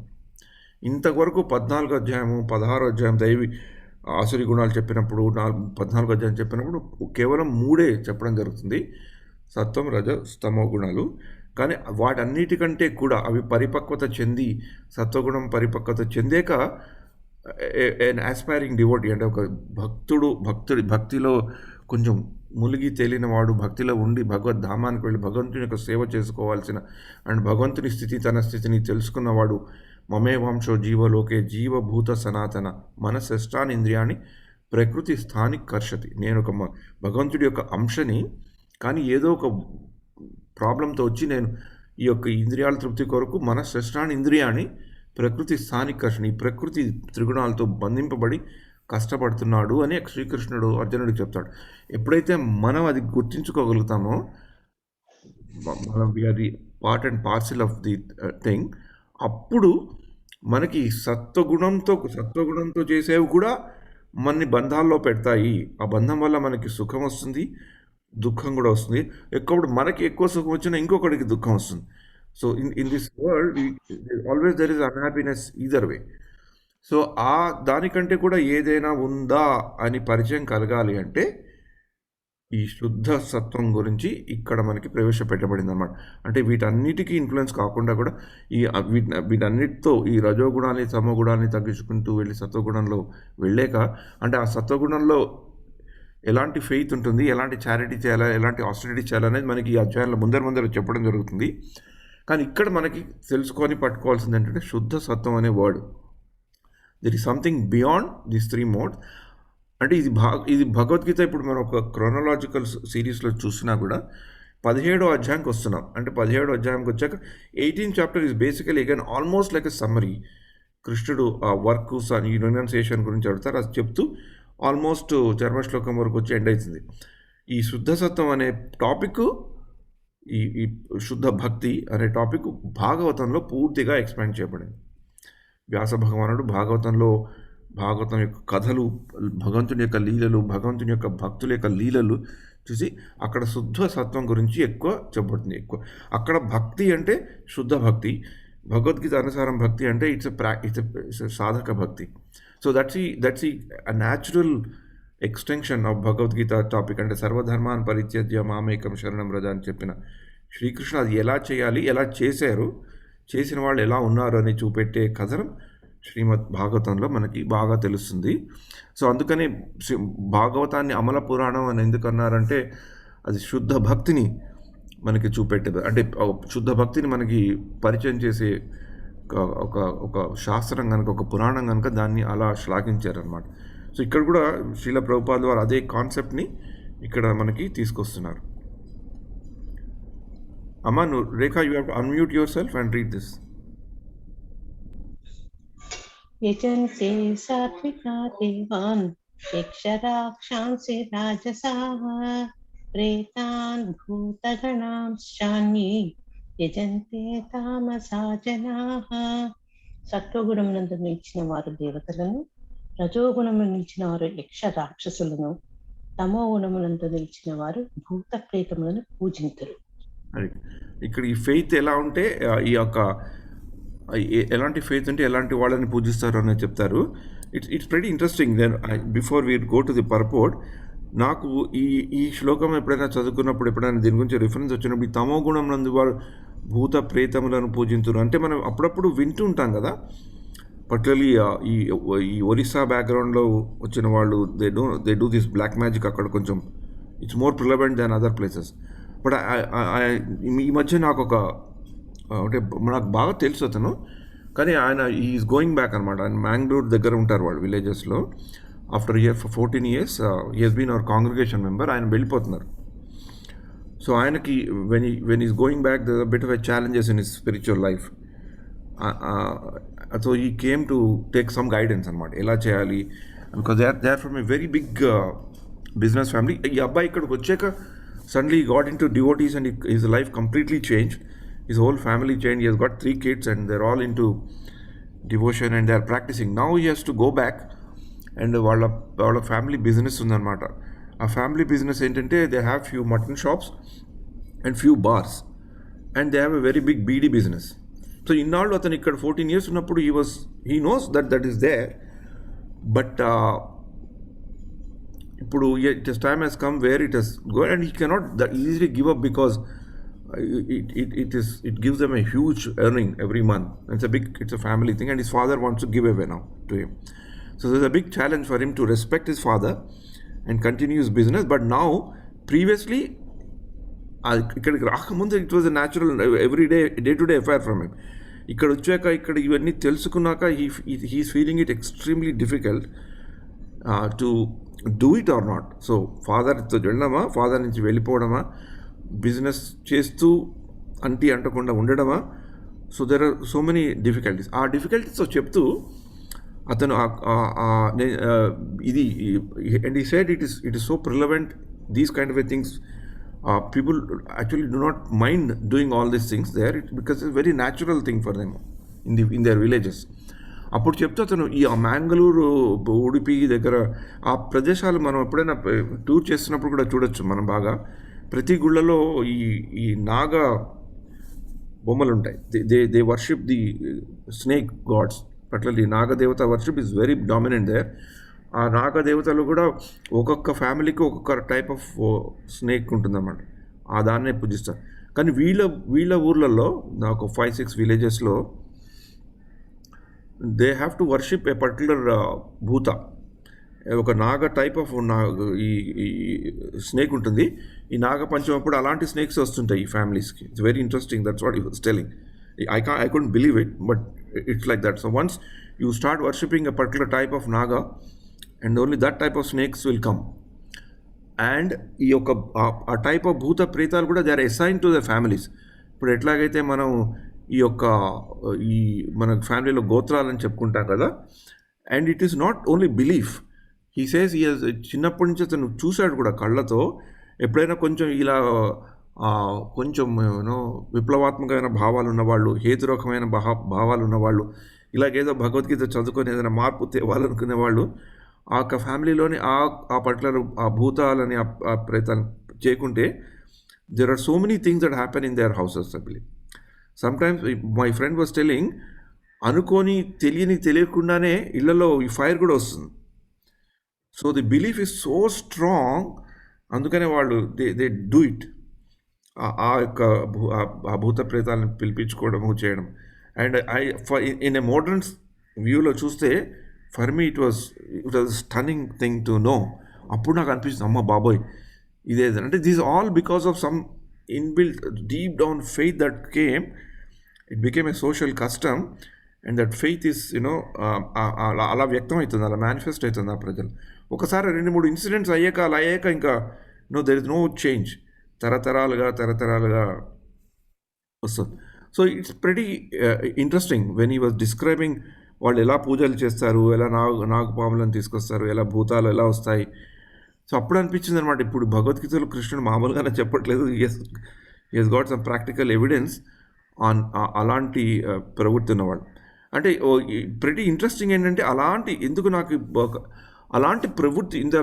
ఇంతవరకు 14 అధ్యాయము 16 అధ్యాయం దైవి ఆసురి గుణాలు చెప్పినప్పుడు 14 అధ్యాయం చెప్పినప్పుడు కేవలం 3 చెప్పడం జరుగుతుంది, సత్వం రజ స్తమో గుణాలు. కానీ వాటన్నిటికంటే కూడా అవి పరిపక్వత చెంది సత్వగుణం పరిపక్వత చెందాక ఆస్పైరింగ్ డివోటీ అంటే ఒక భక్తిలో కొంచెం మునిగి తేలినవాడు, భక్తిలో ఉండి భగవద్ధామానికి వెళ్ళి భగవంతుని యొక్క సేవ చేసుకోవాల్సిన అండ్ భగవంతుని స్థితి తన స్థితిని తెలుసుకున్నవాడు మమే వంశో జీవలోకే జీవభూత సనాతన మనశ్రేష్టాని ఇంద్రియాన్ని ప్రకృతి స్థానిక్ కర్షతి. నేను ఒక భగవంతుడి యొక్క అంశని, కానీ ఏదో ఒక ప్రాబ్లంతో వచ్చి నేను ఈ యొక్క ఇంద్రియాల తృప్తి కొరకు మనశ్రేష్టాని ఇంద్రియాన్ని ప్రకృతి స్థానిక్ కర్షణ, ఈ ప్రకృతి త్రిగుణాలతో బంధింపబడి కష్టపడుతున్నాడు అని శ్రీకృష్ణుడు అర్జునుడికి చెప్తాడు. ఎప్పుడైతే మనం అది గుర్తించుకోగలుగుతామో అది part and parcel of the thing, అప్పుడు మనకి సత్వగుణంతో చేసేవి కూడా మనని బంధాల్లో పెడతాయి. ఆ బంధం వల్ల మనకి సుఖం వస్తుంది, దుఃఖం కూడా వస్తుంది. మనకి ఎక్కువ సుఖం వచ్చినా ఇంకొకటికి దుఃఖం వస్తుంది. So in this world always there is unhappiness either way. So దానికంటే కూడా ఏదైనా ఉందా అని పరిచయం కలగాలి అంటే ఈ శుద్ధ సత్వం గురించి ఇక్కడ మనకి ప్రవేశపెట్టబడింది అనమాట. అంటే వీటన్నిటికీ ఇన్ఫ్లుయెన్స్ కాకుండా కూడా వీటన్నిటితో ఈ రజోగుణాన్ని తమోగుణాన్ని తగ్గించుకుంటూ వెళ్ళి సత్వగుణంలో వెళ్ళాక, అంటే ఆ సత్వగుణంలో ఎలాంటి ఫెయిత్ ఉంటుంది, ఎలాంటి చారిటీ చేయాలా, ఎలాంటి ఆస్టిరిటీ చేయాలనేది మనకి ఈ అధ్యాయంలో ముందర చెప్పడం జరుగుతుంది. కానీ ఇక్కడ మనకి తెలుసుకొని పట్టుకోవాల్సింది ఏంటంటే శుద్ధ సత్వం అనే word, there is something beyond these 3 modes. అంటే ఇది భగవద్గీత ఇప్పుడు మనం ఒక క్రోనలాజికల్ సిరీస్లో చూసినా కూడా 17వ అధ్యాయంకి వస్తున్నాం. అంటే 17వ అధ్యాయంకి వచ్చాక 18th chapter is basically again almost like a summary. కృష్ణుడు ఆ వర్క్ ఈ రినౌన్సియేషన్ గురించి అడుగుతారు, అది చెప్తూ ఆల్మోస్ట్ చర్మశ్లోకం వరకు వచ్చి ఎండ్ అవుతుంది. ఈ శుద్ధ సత్వం అనే టాపిక్, ఈ శుద్ధ భక్తి అనే టాపిక్ భాగవతంలో పూర్తిగా ఎక్స్పాండ్ చేయబడింది. వ్యాస భగవానుడు భాగవతం యొక్క కథలు, భగవంతుని యొక్క లీలలు, భగవంతుని యొక్క భక్తుల యొక్క లీలలు చూసి అక్కడ శుద్ధ సత్వం గురించి ఎక్కువ చెప్పబడుతుంది. అక్కడ భక్తి అంటే శుద్ధ భక్తి, భగవద్గీత అనుసారం భక్తి అంటే ఇట్స్ సాధక భక్తి. So that's a natural extension of Bhagavad Gita topic. అంటే సర్వధర్మాన్ పరిత్యజ్య మామేకం శరణం వ్రజ అని చెప్పిన శ్రీకృష్ణ అది ఎలా చేయాలి, ఎలా చేశారు, చేసిన వాళ్ళు ఎలా ఉన్నారు అని చూపెట్టే కథనం శ్రీమద్ భాగవతంలో మనకి బాగా తెలుస్తుంది. సో అందుకని భాగవతాన్ని అమల పురాణం అని ఎందుకు అన్నారంటే అది శుద్ధ భక్తిని మనకి చూపెట్టేది. అంటే శుద్ధ భక్తిని మనకి పరిచయం చేసే ఒక శాస్త్రం కనుక, ఒక పురాణం కనుక దాన్ని అలా శ్లాఘించారనమాట. సో ఇక్కడ కూడా శ్రీల ప్రభుపాదుల వారు అదే కాన్సెప్ట్ని ఇక్కడ మనకి తీసుకొస్తున్నారు. అమ్మా నువ్వు Rekha, you have to unmute yourself and read this. యజంతే సాత్వికా దేవాన్ యక్షరాక్షాంసి రాజసాః ప్రేతాన్ భూతగణాంశ్చాన్యే యజంతే తామసా జనాః. సత్వగుణమునందు నిలిచిన వారు దేవతలను, రజోగుణమును నిలిచిన వారు యక్ష రాక్షసులను, తమో గుణమునందు నిలిచిన వారు భూత ప్రేతములను పూజింతురు. ఇక్కడ ఈ ఫెయిత్ ఎలా ఉంటే ఈ యొక్క ఎలాంటి ఫెయిత్ ఉంటే ఎలాంటి వాళ్ళని పూజిస్తారు అని చెప్తారు. It's very interesting. Then before we go to the purport, నాకు ఈ శ్లోకం ఎప్పుడైనా చదువుకున్నప్పుడు, ఎప్పుడైనా దీని గురించి రిఫరెన్స్ వచ్చినప్పుడు, ఈ తమో గుణం నందు వారు భూత ప్రేతములను పూజింతురు అంటే మనం అప్పుడప్పుడు వింటూ ఉంటాం కదా. పర్టికులర్లీ ఈ ఒరిస్సా బ్యాక్గ్రౌండ్లో వచ్చిన వాళ్ళు they do this black magic. అక్కడ కొంచెం it's more prevalent than other places. But ఈ మధ్య నాకు అంటే నాకు బాగా తెలుసు అతను, కానీ ఆయన ఈజ్ గోయింగ్ బ్యాక్ అనమాట. ఆయన మ్యాంగ్లూర్ దగ్గర ఉంటారు వాళ్ళు విలేజెస్లో. After for 14 years he has been our congregation member. ఆయన వెళ్ళిపోతున్నారు. సో ఆయనకి when he's going back, there's a bit of a challenges in his spiritual life. So he came to take some guidance అనమాట, ఎలా చేయాలి, because they are from a very big business family. ఈ అబ్బాయి ఇక్కడికి వచ్చాక suddenly he got into devotees and his life completely changed. His whole family changed. He has got 3 kids and they're all into devotion and they're practicing. Now he has to go back and వాళ్ళ ఫ్యామిలీ బిజినెస్ ఉందన్నమాట. ఆ ఆ ఫ్యామిలీ బిజినెస్ ఏంటంటే they have few mutton shops and few bars and they have a very big beedi business. So ఇన్నాళ్ళు అతను ఇక్కడ 14 years ఉన్నప్పుడు he knows that is there, but ఇప్పుడు it is time he's come where it he's go and he cannot that easily give up because it gives them a huge earning every month. It's a family thing, and his father wants to give away now to him. So there's a big challenge for him to respect his father and continue his business. But now, previously, ఇక్కడికి రాకముందు it was a natural day to day affair from him. ఇక్కడ వచ్చాక ఇక్కడ ఇవన్నీ తెలుసుకున్నాక he's feeling it extremely difficult to do it or not. So ఫాదర్తో వెళ్ళడమా, ఫాదర్ నుంచి వెళ్ళిపోవడమా, బిజినెస్ చేస్తూ అంటకుండా ఉండడమా. So there are so many difficulties. ఆ డిఫికల్టీస్తో చెప్తూ అతను ఇది and he said it is so prevalent these kind of a things. People actually do not mind doing all these things there because it's a very natural thing for them in their villages. అప్పుడు చెప్తే అతను ఈ మ్యాంగళూరు, ఉడిపి దగ్గర ఆ ప్రదేశాలు మనం ఎప్పుడైనా టూర్ చేస్తున్నప్పుడు కూడా చూడొచ్చు మనం బాగా. ప్రతి గుళ్ళలో ఈ నాగ బొమ్మలు ఉంటాయి. They worship the snake gods. పట్ల నాగదేవత worship is very dominant there. ఆ నాగదేవతలు కూడా ఒక్కొక్క ఫ్యామిలీకి ఒక్కొక్క టైప్ ఆఫ్ స్నేక్ ఉంటుందన్నమాట. ఆ దాన్నే పూజిస్తారు. కానీ వీళ్ళ ఊర్లలో నాకు 5-6 విలేజెస్లో they have to worship a particular bhoota. ఒక నాగ టైప్ ఆఫ్ ఈ స్నేక్ ఉంటుంది. ఈ నాగపంచం అప్పుడు అలాంటి స్నేక్స్ వస్తుంటాయి ఈ ఫ్యామిలీస్కి. It's very interesting. That's what he was telling. I couldn't believe it, but it's like that. So once you start worshipping a particular type of naga, and only that type of snakes will come. And ఈ యొక్క ఆ టైప్ ఆఫ్ భూత ప్రేతాలు కూడా they are assign to the families. ఇప్పుడు ఎట్లాగైతే మనం ఈ మన ఫ్యామిలీలో గోత్రాలని చెప్పుకుంటాం కదా. And it is not only belief. He says చిన్నప్పటి నుంచి అతను చూశాడు కూడా కళ్ళతో. ఎప్పుడైనా కొంచెం ఇలా కొంచెం విప్లవాత్మకమైన భావాలు ఉన్నవాళ్ళు, హేతురకమైన భావాలు ఉన్నవాళ్ళు, ఇలాగేదో భగవద్గీత చదువుకొని ఏదైనా మార్పు తేవాలనుకునే వాళ్ళు ఆ యొక్క ఫ్యామిలీలోని ఆ పర్టికులర్ ఆ భూతాలని ఆ ప్రయత్నం చేయకుంటే there are so many things that happen in their houses, I believe. Sometimes my friend was telling, అనుకోని తెలియకుండానే ఇళ్లలో ఈ ఫైర్ కూడా వస్తుంది. So the belief is so strong, అందుకనే వాళ్ళు దే డూ ఇట్. ఆ యొక్క ఆ భూత ప్రేతాలను పిలిపించుకోవడము చేయడం. అండ్ ఇన్ ఎ మోడర్న్ వ్యూలో చూస్తే for me it was stunning thing to know. అప్పుడు నాకు అనిపిస్తుంది, అమ్మ బాబోయ్ ఇదే అంటే this all because of some inbuilt deep down faith that came. It became a social custom and that faith is అలా వ్యక్తం అవుతుంది, అలా మేనిఫెస్ట్ అవుతుంది ఆ ప్రజలు. ఒకసారి 2-3 ఇన్సిడెంట్స్ అయ్యాక ఇంకా దెర్ ఇస్ నో చేంజ్. తరతరాలుగా వస్తుంది. So it's pretty interesting when he was describing వాళ్ళు ఎలా పూజలు చేస్తారు, ఎలా నాగపాములను తీసుకొస్తారు, ఎలా భూతాలు ఎలా వస్తాయి. సో అప్పుడు అనిపించింది అనమాట, ఇప్పుడు భగవద్గీతలో కృష్ణుడు మామూలుగానే చెప్పట్లేదు, he's got some practical evidence on అలాంటి ప్రవృత్తి ఉన్నవాళ్ళు. అంటే ప్రెటీ ఇంట్రెస్టింగ్ ఏంటంటే ఎందుకు నాకు అలాంటి ప్రవృత్తి ఇంత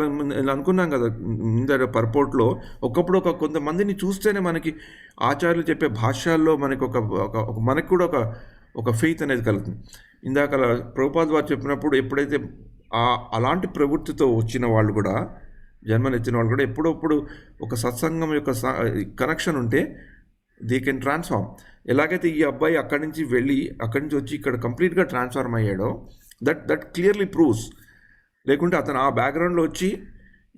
అనుకున్నాం కదా ఇంత పర్పోర్ట్లో. ఒకప్పుడు కొంతమందిని చూస్తేనే మనకి ఆచార్యులు చెప్పే భాష్యాల్లో మనకి మనకి కూడా ఒక ఫెయిత్ అనేది కలుగుతుంది. ఇందాక ప్రభుపాద్ వారు చెప్పినప్పుడు ఎప్పుడైతే అలాంటి ప్రవృత్తితో వచ్చిన వాళ్ళు కూడా, జన్మనెత్తిన వాళ్ళు కూడా ఎప్పుడప్పుడు ఒక సత్సంగం యొక్క కనెక్షన్ ఉంటే దే కెన్ ట్రాన్స్ఫార్మ్. ఎలాగైతే ఈ అబ్బాయి అక్కడి నుంచి వచ్చి ఇక్కడ కంప్లీట్గా ట్రాన్స్ఫార్మ్ అయ్యాడో దట్ క్లియర్లీ ప్రూవ్స్. లేకుంటే అతను ఆ బ్యాక్గ్రౌండ్లో వచ్చి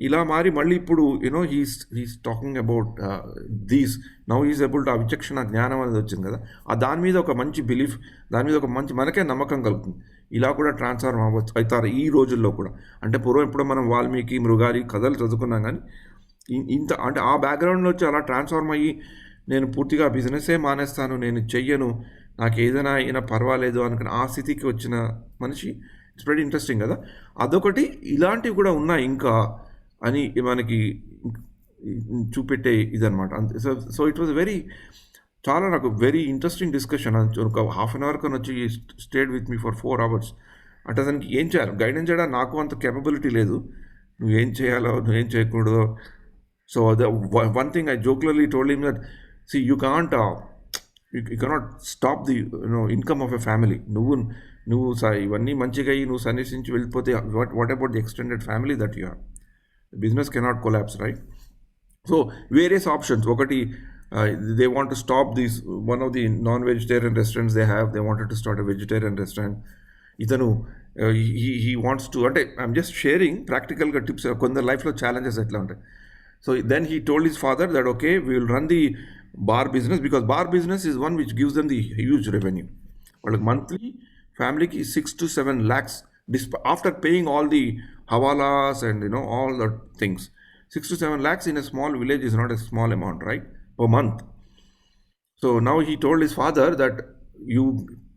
ఇలా మారి మళ్ళీ ఇప్పుడు he's talking about these now is able to ఆ విచక్షణ జ్ఞానం అనేది వచ్చింది కదా, దాని మీద ఒక మంచి బిలీఫ్, దాని మీద ఒక మంచి మనకే నమ్మకం కలుగుతుంది. ఇలా కూడా ట్రాన్స్ఫార్మ్ అవుతారు ఈ రోజుల్లో కూడా. అంటే పూర్వం ఎప్పుడో మనం వాల్మీకి, మృగారి కథలు చదువుకున్నాం, కానీ అంటే ఆ బ్యాక్గ్రౌండ్లో వచ్చి అలా ట్రాన్స్ఫార్మ్ అయ్యి నేను పూర్తిగా బిజినెస్సే మానేస్తాను, నేను చెయ్యను, నాకు ఏదైనా అయినా పర్వాలేదు అనుకుని ఆ స్థితికి వచ్చిన మనిషి. ఇట్స్ వెరీ ఇంట్రెస్టింగ్ కదా. అదొకటి, ఇలాంటివి కూడా ఉన్నాయి ఇంకా అని మనకి చూపెట్టే ఇదనమాట. సో ఇట్ వాజ్ చాలా నాకు వెరీ ఇంట్రెస్టింగ్ డిస్కషన్. ఒక హాఫ్ అన్ అవర్ కన్నా వచ్చి stayed with me for 4 hours. అంటే అతనికి ఏం చేయాలి, గైడెన్స్ చేయడానికి నాకు అంత కేపబిలిటీ లేదు. నువ్వేం చేయాలో నువ్వేం చేయకూడదో. So one thing I jokingly told him that, see, you can't you cannot stop the income of a family. నువ్వు ఇవన్నీ మంచిగా అయ్యి నువ్వు సన్నిసించి వెళ్ళిపోతే what about the extended family that you have? The business cannot collapse, right? So various options. Okati, they want to stop these, one of the non-vegetarian restaurants they have, they wanted to start a vegetarian restaurant. Itanu he wants to, అంటే I'm just sharing practical tips. కొందరు లైఫ్లో ఛాలెంజెస్ ఎట్లా ఉంటాయి. So then he told his father that, okay, we will run the bar business, because bar business is one which gives them the huge revenue. Like monthly family ki 6 to 7 lakhs after paying all the hawalas and all the things. 6 to 7 lakhs in a small village is not a small amount, right, per month. So now he told his father that you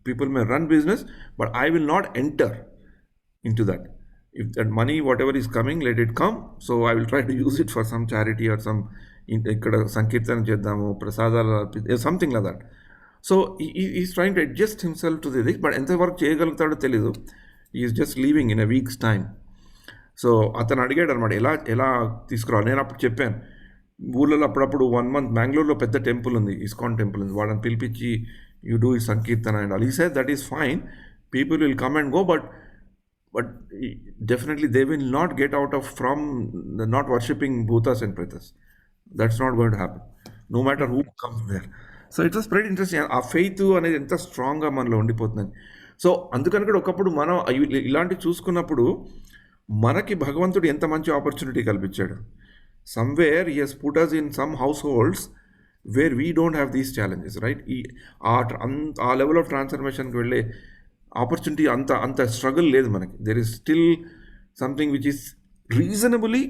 people may run business, but I will not enter into that. If that money, whatever is coming, let it come. So I will try to use it for some charity or some ikkada sankirtan cheddaamu, prasadala, something like that. So he's trying to adjust himself to this, but ఎంత వరకు చేయగలుగుతాడో తెలీదు. He is just leaving in a week's time. So అతను అడిగాడు అనమాట, ఎలా తీసుకురావాలి. నేను అప్పుడు చెప్పాను, ఊళ్ళలో అప్పుడప్పుడు 1 month బెంగళూరులో పెద్ద టెంపుల్ ఉంది, ఇస్కాన్ టెంపుల్ ఉంది, వాళ్ళని పిలిపించి యూ డూ ఈ సంకీర్తన and all. He said that is fine, people will come and go, but definitely they will not get out of from the not worshipping bhutas and pretas. That's not going to happen, no matter who comes there. So it was pretty interesting. ఆ ఫెయిత్ అనేది ఎంత స్ట్రాంగ్గా మనలో ఉండిపోతుంది. సో అందుకని కూడా ఒకప్పుడు మనం ఇలాంటివి చూసుకున్నప్పుడు మనకి భగవంతుడు ఎంత మంచి ఆపర్చునిటీ కల్పించాడు. Somewhere he he's put us in some households where we don't have these challenges, right? ఆ లెవెల్ ఆఫ్ ట్రాన్స్ఫర్మేషన్కి వెళ్ళే ఆపర్చునిటీ అంత స్ట్రగుల్ లేదు మనకి. There is still something which is reasonably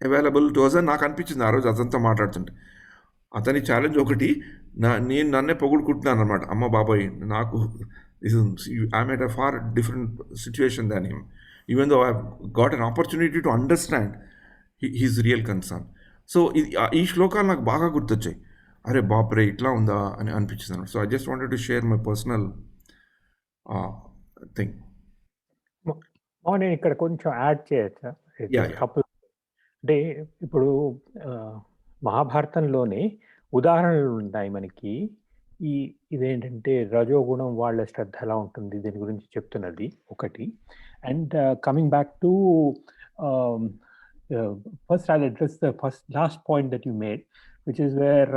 available to us అని నాకు అనిపించింది ఆ రోజు అతనితో మాట్లాడుతుంటే. అతని ఛాలెంజ్ ఒకటి, నేను నన్నే పొగుడుకుంటున్నాను అనమాట, అమ్మ బాబాయ్ నాకు I'm at a far different situation than him, even though I got an opportunity to understand his real concern. So ఈ శ్లోకాలు నాకు బాగా గుర్తొచ్చాయి. అరే బాప్రే ఇట్లా ఉందా అని అనిపించింది. So I just wanted to share my personal thing. నేను ఇక్కడ కొంచెం యాడ్ చేయొచ్చా? అంటే ఇప్పుడు మహాభారతంలోనే ఉదాహరణలు ఉన్నాయి మనకి. ఇదేంటంటే రజోగుణం వాళ్ళ శ్రద్ధ ఎలా ఉంటుంది దీని గురించి చెప్తున్నది ఒకటి. And coming back to first I address the last point that you made, which is where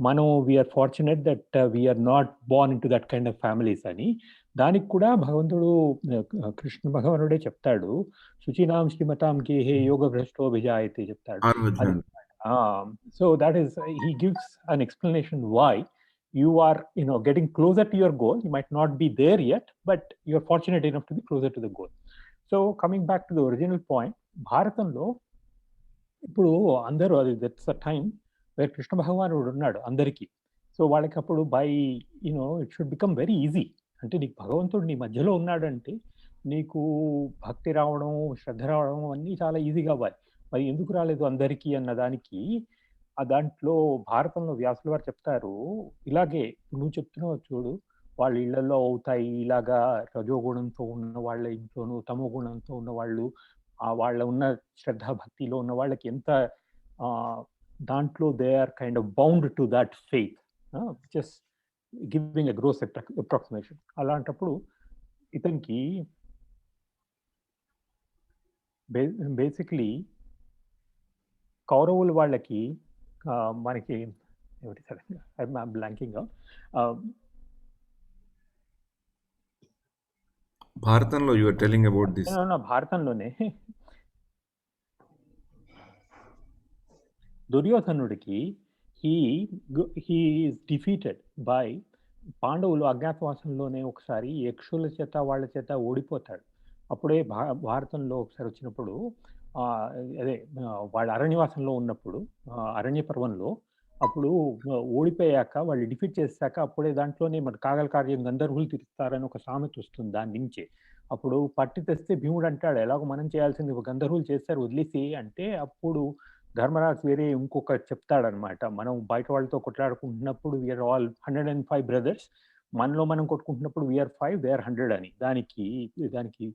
మనం we are fortunate that we are not born into that kind of families అని. దానికి కూడా భగవంతుడు కృష్ణ భగవానుడే చెప్తాడు, శుచీనాం శ్రీమతాం గేహే యోగ భ్రష్టో విజాయతే చెప్తాడు. So that is, he gives an explanation why you are getting closer to your goal. You might not be there yet, but you are fortunate enough to be closer to the goal. So coming back to the original point, భారతంలో ఇప్పుడు అందరూ that's a time where Krishna భగవానుడు ఉన్నాడు అందరికీ. సో వాళ్ళకి అప్పుడు by it should become very easy. అంటే నీకు భగవంతుడు నీ మధ్యలో ఉన్నాడంటే నీకు భక్తి రావడం, శ్రద్ధ రావడం అన్నీ చాలా ఈజీగా అవ్వాలి. మరి ఎందుకు రాలేదు అందరికీ అన్న దానికి దాంట్లో భారతంలో వ్యాసుల వారు చెప్తారు, ఇలాగే నువ్వు చెప్తున్నావు చూడు, వాళ్ళ ఇళ్లలో అవుతాయి ఇలాగా రజోగుణంతో ఉన్న వాళ్ళ ఇంట్లోనూ తమో గుణంతో ఉన్న వాళ్ళు, వాళ్ళ ఉన్న శ్రద్ధ భక్తిలో ఉన్న వాళ్ళకి ఎంత దాంట్లో they are kind of bound to that faith, just giving a gross approximation. అలాంటప్పుడు ఇతనికి బేసిక్లీ కౌరవులు వాళ్ళకి మనకి బ్లాంకింగ్ భారతంలో you are telling about this. భారతంలోనే దుర్యోధనుడికి హీ ఈస్ డిఫీటెడ్ బై పాండవులు అజ్ఞాతవాసంలోనే ఒకసారి యక్షుల చేత వాళ్ళ చేత ఓడిపోతాడు. అప్పుడే భారతంలో ఒకసారి వచ్చినప్పుడు అదే వాళ్ళ అరణ్యవాసంలో ఉన్నప్పుడు అరణ్య పర్వంలో అప్పుడు ఓడిపోయాక వాళ్ళు డిఫీట్ చేశాక అప్పుడే దాంట్లోనే మన కాగల కార్యం గంధర్వులు తీరుస్తారని ఒక సామెత వస్తుంది. దాని నుంచే అప్పుడు పట్టి తెస్తే భీముడు అంటాడు, ఎలాగో మనం చేయాల్సింది గంధర్వులు చేస్తారు వదిలేసి అంటే, అప్పుడు ధర్మరాజు వేరే ఇంకొక చెప్తాడనమాట, మనం బయట వాళ్ళతో కొట్లాడుకుంటున్నప్పుడు వీఆర్ ఆల్ 105 బ్రదర్స్, మనలో మనం కొట్టుకుంటున్నప్పుడు వీఆర్ 5 దే ఆర్ 100 అని. దానికి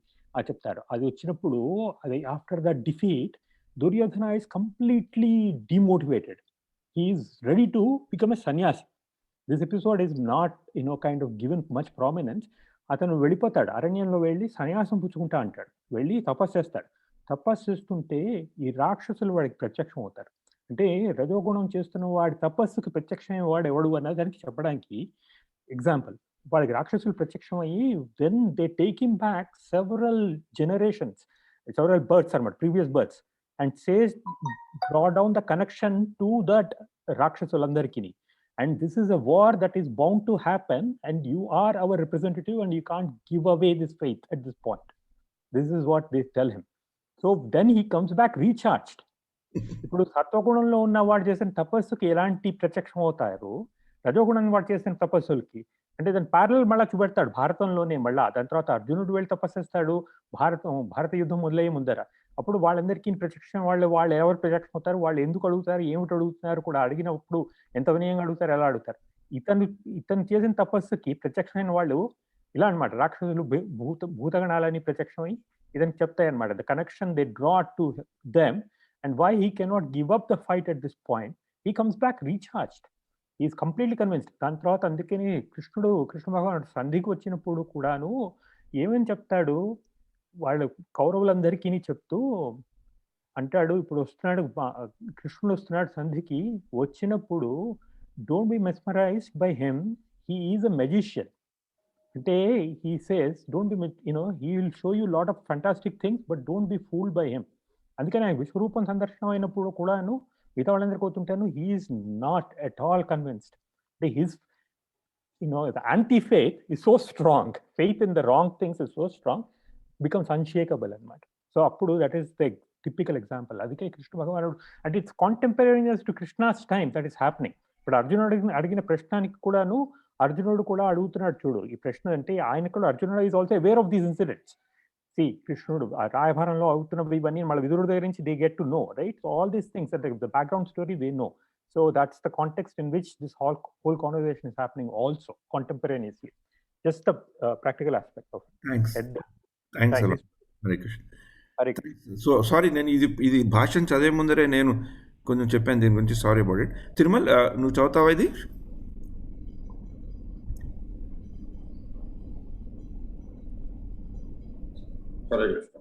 చెప్తారు. అది వచ్చినప్పుడు అది after the defeat Duryodhana is completely demotivated. He is ready to become a sanyasi. This episode is not kind of given much prominence. అతను వెళ్ళిపోతాడు, అరణ్యంలో వెళ్ళి సన్యాసం పుచ్చుకుంటా అంటాడు, వెళ్ళి తపస్సు చేస్తాడు. తపస్సు చేస్తుంటే ఈ రాక్షసులు వాడికి ప్రత్యక్షం అవుతారు. అంటే రజోగుణం చేస్తున్న వాడి తపస్సుకి ప్రత్యక్షమైన వాడు ఎవడు అన్న దానికి చెప్పడానికి ఎగ్జాంపుల్. వాడికి రాక్షసులు ప్రత్యక్షం అయ్యి when they take him back several generations, several births అన్నమాట, previous births, and says draw down the connection to that రాక్షసులందరికీ. And this is a war that is bound to happen, and you are our representative, and you can't give away this faith at this point. This is what they tell him. So then he comes back recharged. ఇప్పుడు సత్వగుణంలో ఉన్న వాడు చేసిన తపస్సుకి ఎలాంటి ప్రత్యక్షం అవుతారు, రజోగుణం వాడు చేసిన తపస్సులకి అంటే దాని ప్యారల్ మళ్ళీ చూపెడతాడు భారతంలోనే. మళ్ళా దాని తర్వాత అర్జునుడు వెళ్ళి తపస్సేస్తాడు భారత యుద్ధం మొదలయ్యే ముందర. అప్పుడు వాళ్ళందరికీ ప్రత్యక్షం వాళ్ళు ఎవరు ప్రత్యక్షం అవుతారు, వాళ్ళు ఎందుకు అడుగుతారు, ఏమిటి అడుగుతున్నారు కూడా అడిగినప్పుడు ఎంత వినయంగా అడుగుతారు, ఎలా అడుగుతారు. ఇతను చేసిన తపస్సుకి ప్రత్యక్షమైన వాళ్ళు ఇలా అనమాట, రాక్షసులు భూతగణాలని ప్రత్యక్షమై ఇతనికి చెప్తాయి అనమాట. The connection they draw to them and why he cannot give up the fight at this point. He comes back recharged. Is completely convinced. దాని తర్వాత అందుకని కృష్ణ భగవానుడు సంధికి వచ్చినప్పుడు కూడాను ఏమని చెప్తాడు, వాళ్ళు కౌరవులందరికీ చెప్తూ అంటాడు, ఇప్పుడు వస్తున్నాడు కృష్ణుడు వస్తున్నాడు సంధికి, వచ్చినప్పుడు don't be mesmerised by him, he is a magician. అంటే he says don't be he will show you lot of fantastic things but don't be fooled by him. అందుకని ఆయన విశ్వరూపం సందర్శనం అయినప్పుడు కూడాను మిగతా వాళ్ళందరికీ అవుతుంటాను, he is not at all convinced. అంటే his the anti-faith is so strong. Faith in the wrong things is so strong, becomes unshakable అన్నమాట. సో అప్పుడు that is the typical example. అందుకే కృష్ణ భగవానుడు అంటే it's contemporaneous to Krishna's time that is happening. ఇప్పుడు అర్జునుడు అడిగిన ప్రశ్నానికి కూడాను అర్జునుడు కూడా అడుగుతున్నాడు చూడు ఈ ప్రశ్న. అంటే ఆయన కూడా అర్జునుడు is also aware of these incidents. కృష్ణుడు రాయభారంలో అవుతున్నవి ఇవన్నీ మళ్ళీ విదురుడు దగ్గర నుంచి they get to know, right? So all these things the background story they know. So that's the context in which this whole conversation is happening also contemporaneously. Just the practical aspect of it. Thanks a lot. Hare Krishna. So sorry, నేను ఇది భాషను చదివే ముందరే నేను కొంచెం చెప్పాను దీని గురించి, సారీ అబౌట్ ఇట్. తిరుమల్, నువ్వు చదువుతావా ఇది? హరే కృష్ణ.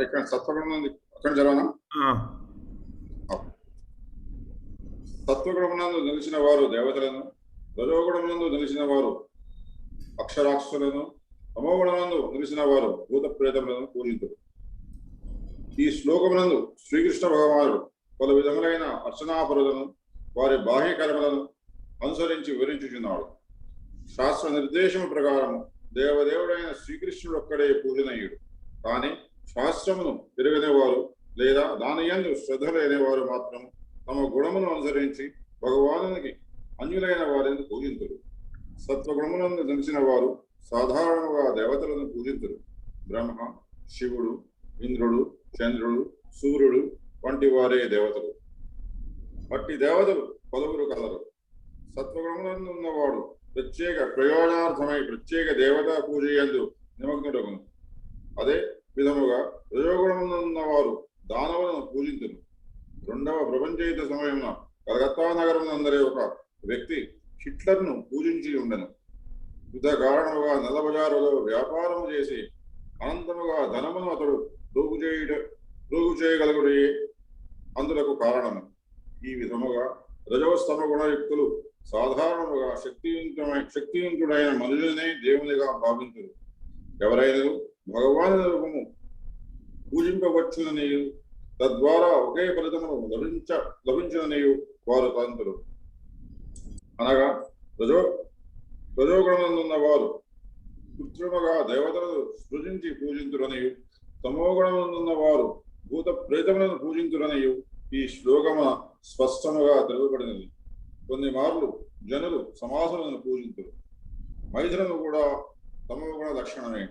ఇక్కడ సత్వగుణం అక్కడ చదవనా? సత్వగుణమునందు నిలిచిన వారు దేవతలను, రజోగుణమునందు నిలిచిన వారు అక్షరాక్షులను, తమోగుణమునందు నిలిచిన వారు భూత ప్రేతములను పూజింతురు. ఈ శ్లోకమునందు శ్రీకృష్ణ భగవానుడు పలు విధములైన అర్చనాపరులను వారి బాహ్య కర్మలను అనుసరించి వివరించుచున్నాడు. శాస్త్ర నిర్దేశము ప్రకారము దేవదేవుడైన శ్రీకృష్ణుడు ఒక్కడే పూజనీయుడు. కానీ శాస్త్రమును ఎరుగని వారు లేదా దాని యందు శ్రద్ధ లేని వారు మాత్రం తమ గుణమును అనుసరించి భగవానునికి అన్యులైన వారిని పూజింతురు. సత్వగుణములను తెలిసిన వారు సాధారణంగా దేవతలను పూజింతురు. బ్రహ్మ, శివుడు, ఇంద్రుడు, చంద్రుడు, సూర్యుడు వంటి వారే దేవతలు. అట్టి దేవతలు పలువురు కలరు. సత్వగుణములను ఉన్నవాడు ప్రత్యేక ప్రయోజనార్థమై ప్రత్యేక దేవతా పూజ యందు నిమగ్నుడగును. అదే విధముగా రజోగుణమున్నవారు దానవులను పూజింతురు. రెండవ ప్రపంచ యుద్ధ సమయంలో కలకత్తా నగరం అందరి ఒక వ్యక్తి హిట్లర్ను పూజించి ఉండను. యుద్ధ కారణముగా నల్లబజారులో వ్యాపారం చేసి అనంతముగా ధనమును అతడు రోగు చేయగలుగుడే అందులకు కారణము. ఈ విధముగా రజోస్తమ గుణయుక్తులు సాధారణముగా శక్తియుక్తుడైన మనుషులనే దేవునిగా భావించరు. ఎవరైనా భగవాను రూపము పూజింపవచ్చునని తద్వారా ఒకే ఫలితమును లభించుననియు వారు తంతురు. అనగా రజోగుణమున్న వారు కృత్రిమగా దేవతలను సృజించి పూజింతురనియు, తమోగుణమున్న వారు భూత ప్రేతములను పూజింతురనియు ఈ శ్లోకమున స్పష్టముగా తెలుపబడినది. కొన్ని మార్లు జనులు సమాసులను పూజింతురు. మైథునము కూడా తమోగుణ లక్షణమే.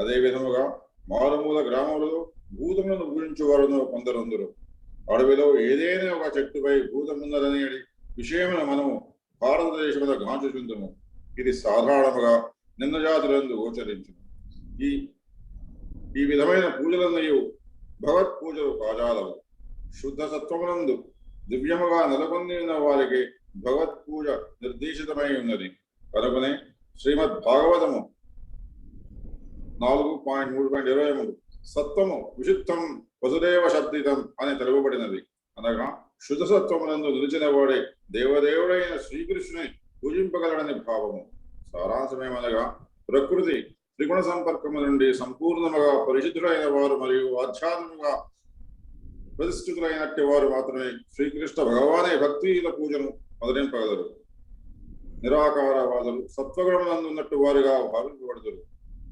అదే విధముగా మారుమూల గ్రామములలో భూతములను పూజించేవారును కొందరుందరు. అడవిలో ఏదైనా ఒక చెట్టుపై భూతమున్నదని విషయమున మనము భారతదేశంలో గాంచుచుందుము. ఇది సాధారణముగా నిమ్న జాతులందు గోచరించును. ఈ ఈ విధమైన పూజలన్నయు భగవత్ పూజలు కాజాలవు. శుద్ధ సత్వమునందు దివ్యముగా నెలకొందిన వారికి భగవత్ పూజ నిర్దేశితమై ఉన్నది. కనుకనే శ్రీమద్ భాగవతము 4.3.23 సత్వము విశుద్ధం వసుదేవ శబ్దితం అని తెలుపబడినది. అనగా శుద్ధ సత్వమునందు నిలిచిన వాడే దేవదేవుడైన శ్రీకృష్ణుని పూజింపగలడని భావము. సారాంశమేమనగా ప్రకృతి త్రిగుణ సంపర్కము నుండి సంపూర్ణముగా పరిశుద్ధులైన వారు మరియు ఆధ్యాత్మికంగా ప్రతిష్ఠితులైనట్టి వారు మాత్రమే శ్రీకృష్ణ భగవానే భక్తియుల పూజను మొదలింపగలరు. నిరాకారవాదులు సత్వగుణమునందు ఉన్నట్టు వారుగా భావింపబడుతురు.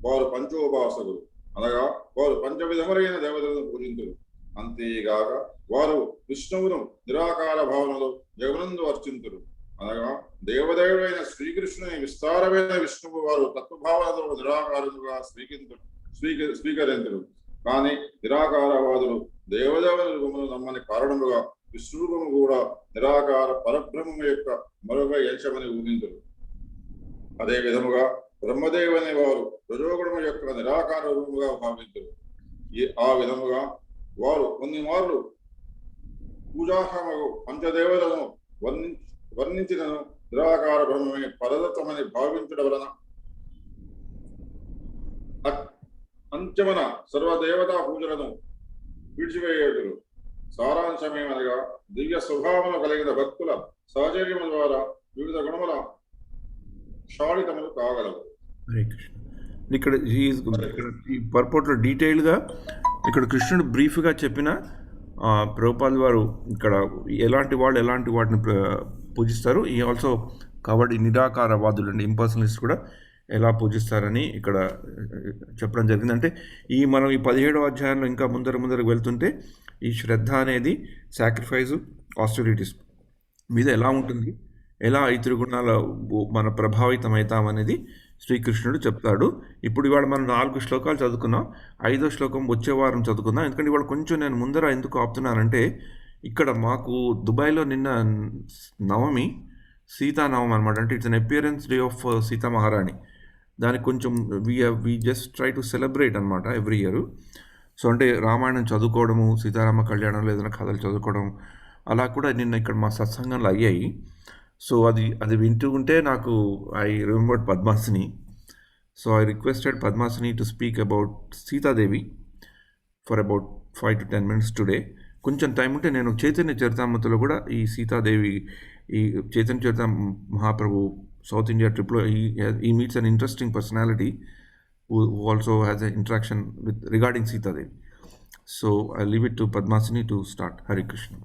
వారు పంచోపాసకులు, అనగా వారు పంచవిధములైన దేవతలను పూజింతురు. అంతేగాక వారు విష్ణువును నిరాకార భావనలో జగనందు అర్చింతురు. అనగా దేవదేవుడైన శ్రీకృష్ణుని విస్తారమైన విష్ణువు వారు తత్వభావనతో నిరాకారముగా స్వీకరించరు. కానీ నిరాకారవాదులు దేవదేవుని రూపమును నమ్మని కారణముగా విష్ణు రూపము కూడా నిరాకార పరబ్రహ్మము యొక్క మరొక అంశమని ఊహించరు. అదే విధముగా బ్రహ్మదేవుని వారు రజోగుణము యొక్క నిరాకార రూపముగా భావించరు. ఆ విధముగా వారు కొన్ని మార్లు పూజాహమగు పంచదేవతలను వర్ణించినను నిరాకార బ్రహ్మమే పరదత్వమని భావించడం వలన అంచమన సర్వదేవతా పూజలను విడిచివేయుదురు. సారాంశమేమనగా దివ్య స్వభావము కలిగిన భక్తుల సహచర్యము ద్వారా వివిధ గుణముల షాళితములు కాగలవు. హరే కృష్ణ. ఇక్కడ ఈ పర్పోర్ట్లో డీటెయిల్గా ఇక్కడ కృష్ణుడు బ్రీఫ్గా చెప్పిన ప్రభుపాల్ వారు ఇక్కడ ఎలాంటి వాటిని పూజిస్తారు. ఈ ఆల్సో కాబట్టి నిరాకారవాదులు అండి, ఇంపర్సనలిస్ట్ కూడా ఎలా పూజిస్తారని ఇక్కడ చెప్పడం జరిగింది. అంటే మనం ఈ 17వ అధ్యాయంలో ఇంకా ముందరకు వెళ్తుంటే ఈ శ్రద్ధ అనేది సాక్రిఫైస్ ఆస్టెరిటీస్ మీద ఎలా ఉంటుంది, ఎలా ఈ త్రిగుణాల మన ప్రభావితం అవుతామనేది శ్రీకృష్ణుడు చెప్తాడు. ఇప్పుడు ఇవాళ మనం 4 శ్లోకాలు చదువుకున్నాం. 5వ శ్లోకం వచ్చే వారం చదువుకుందాం. ఎందుకంటే ఇవాళ కొంచెం నేను ముందర ఎందుకు ఆపుతున్నానంటే ఇక్కడ మాకు దుబాయ్లో నిన్న నవమి సీతానవమి అనమాట. అంటే it's an appearance day of Sita మహారాణి. దానికి కొంచెం we just try to celebrate అనమాట ఎవ్రీ ఇయర్. సో అంటే రామాయణం చదువుకోవడము, సీతారామ కళ్యాణంలో ఏదైనా కథలు చదువుకోవడం అలా కూడా నిన్న ఇక్కడ మా సత్సంగంలో అయ్యాయి. సో అది వింటూ ఉంటే నాకు I remembered Padmasini. So I requested Padmasini to speak about Sitadevi for about 5 to 10 minutes today. కొంచెం టైం ఉంటే నేను చైతన్య చరితామృతిలో కూడా ఈ సీతాదేవి, ఈ చైతన్య చరిత మహాప్రభు సౌత్ ఇండియా ట్రిప్లో he meets an interesting personality who also has an interaction with regarding Sitadevi. So I leave it to Padmasini to start. Hare Krishna.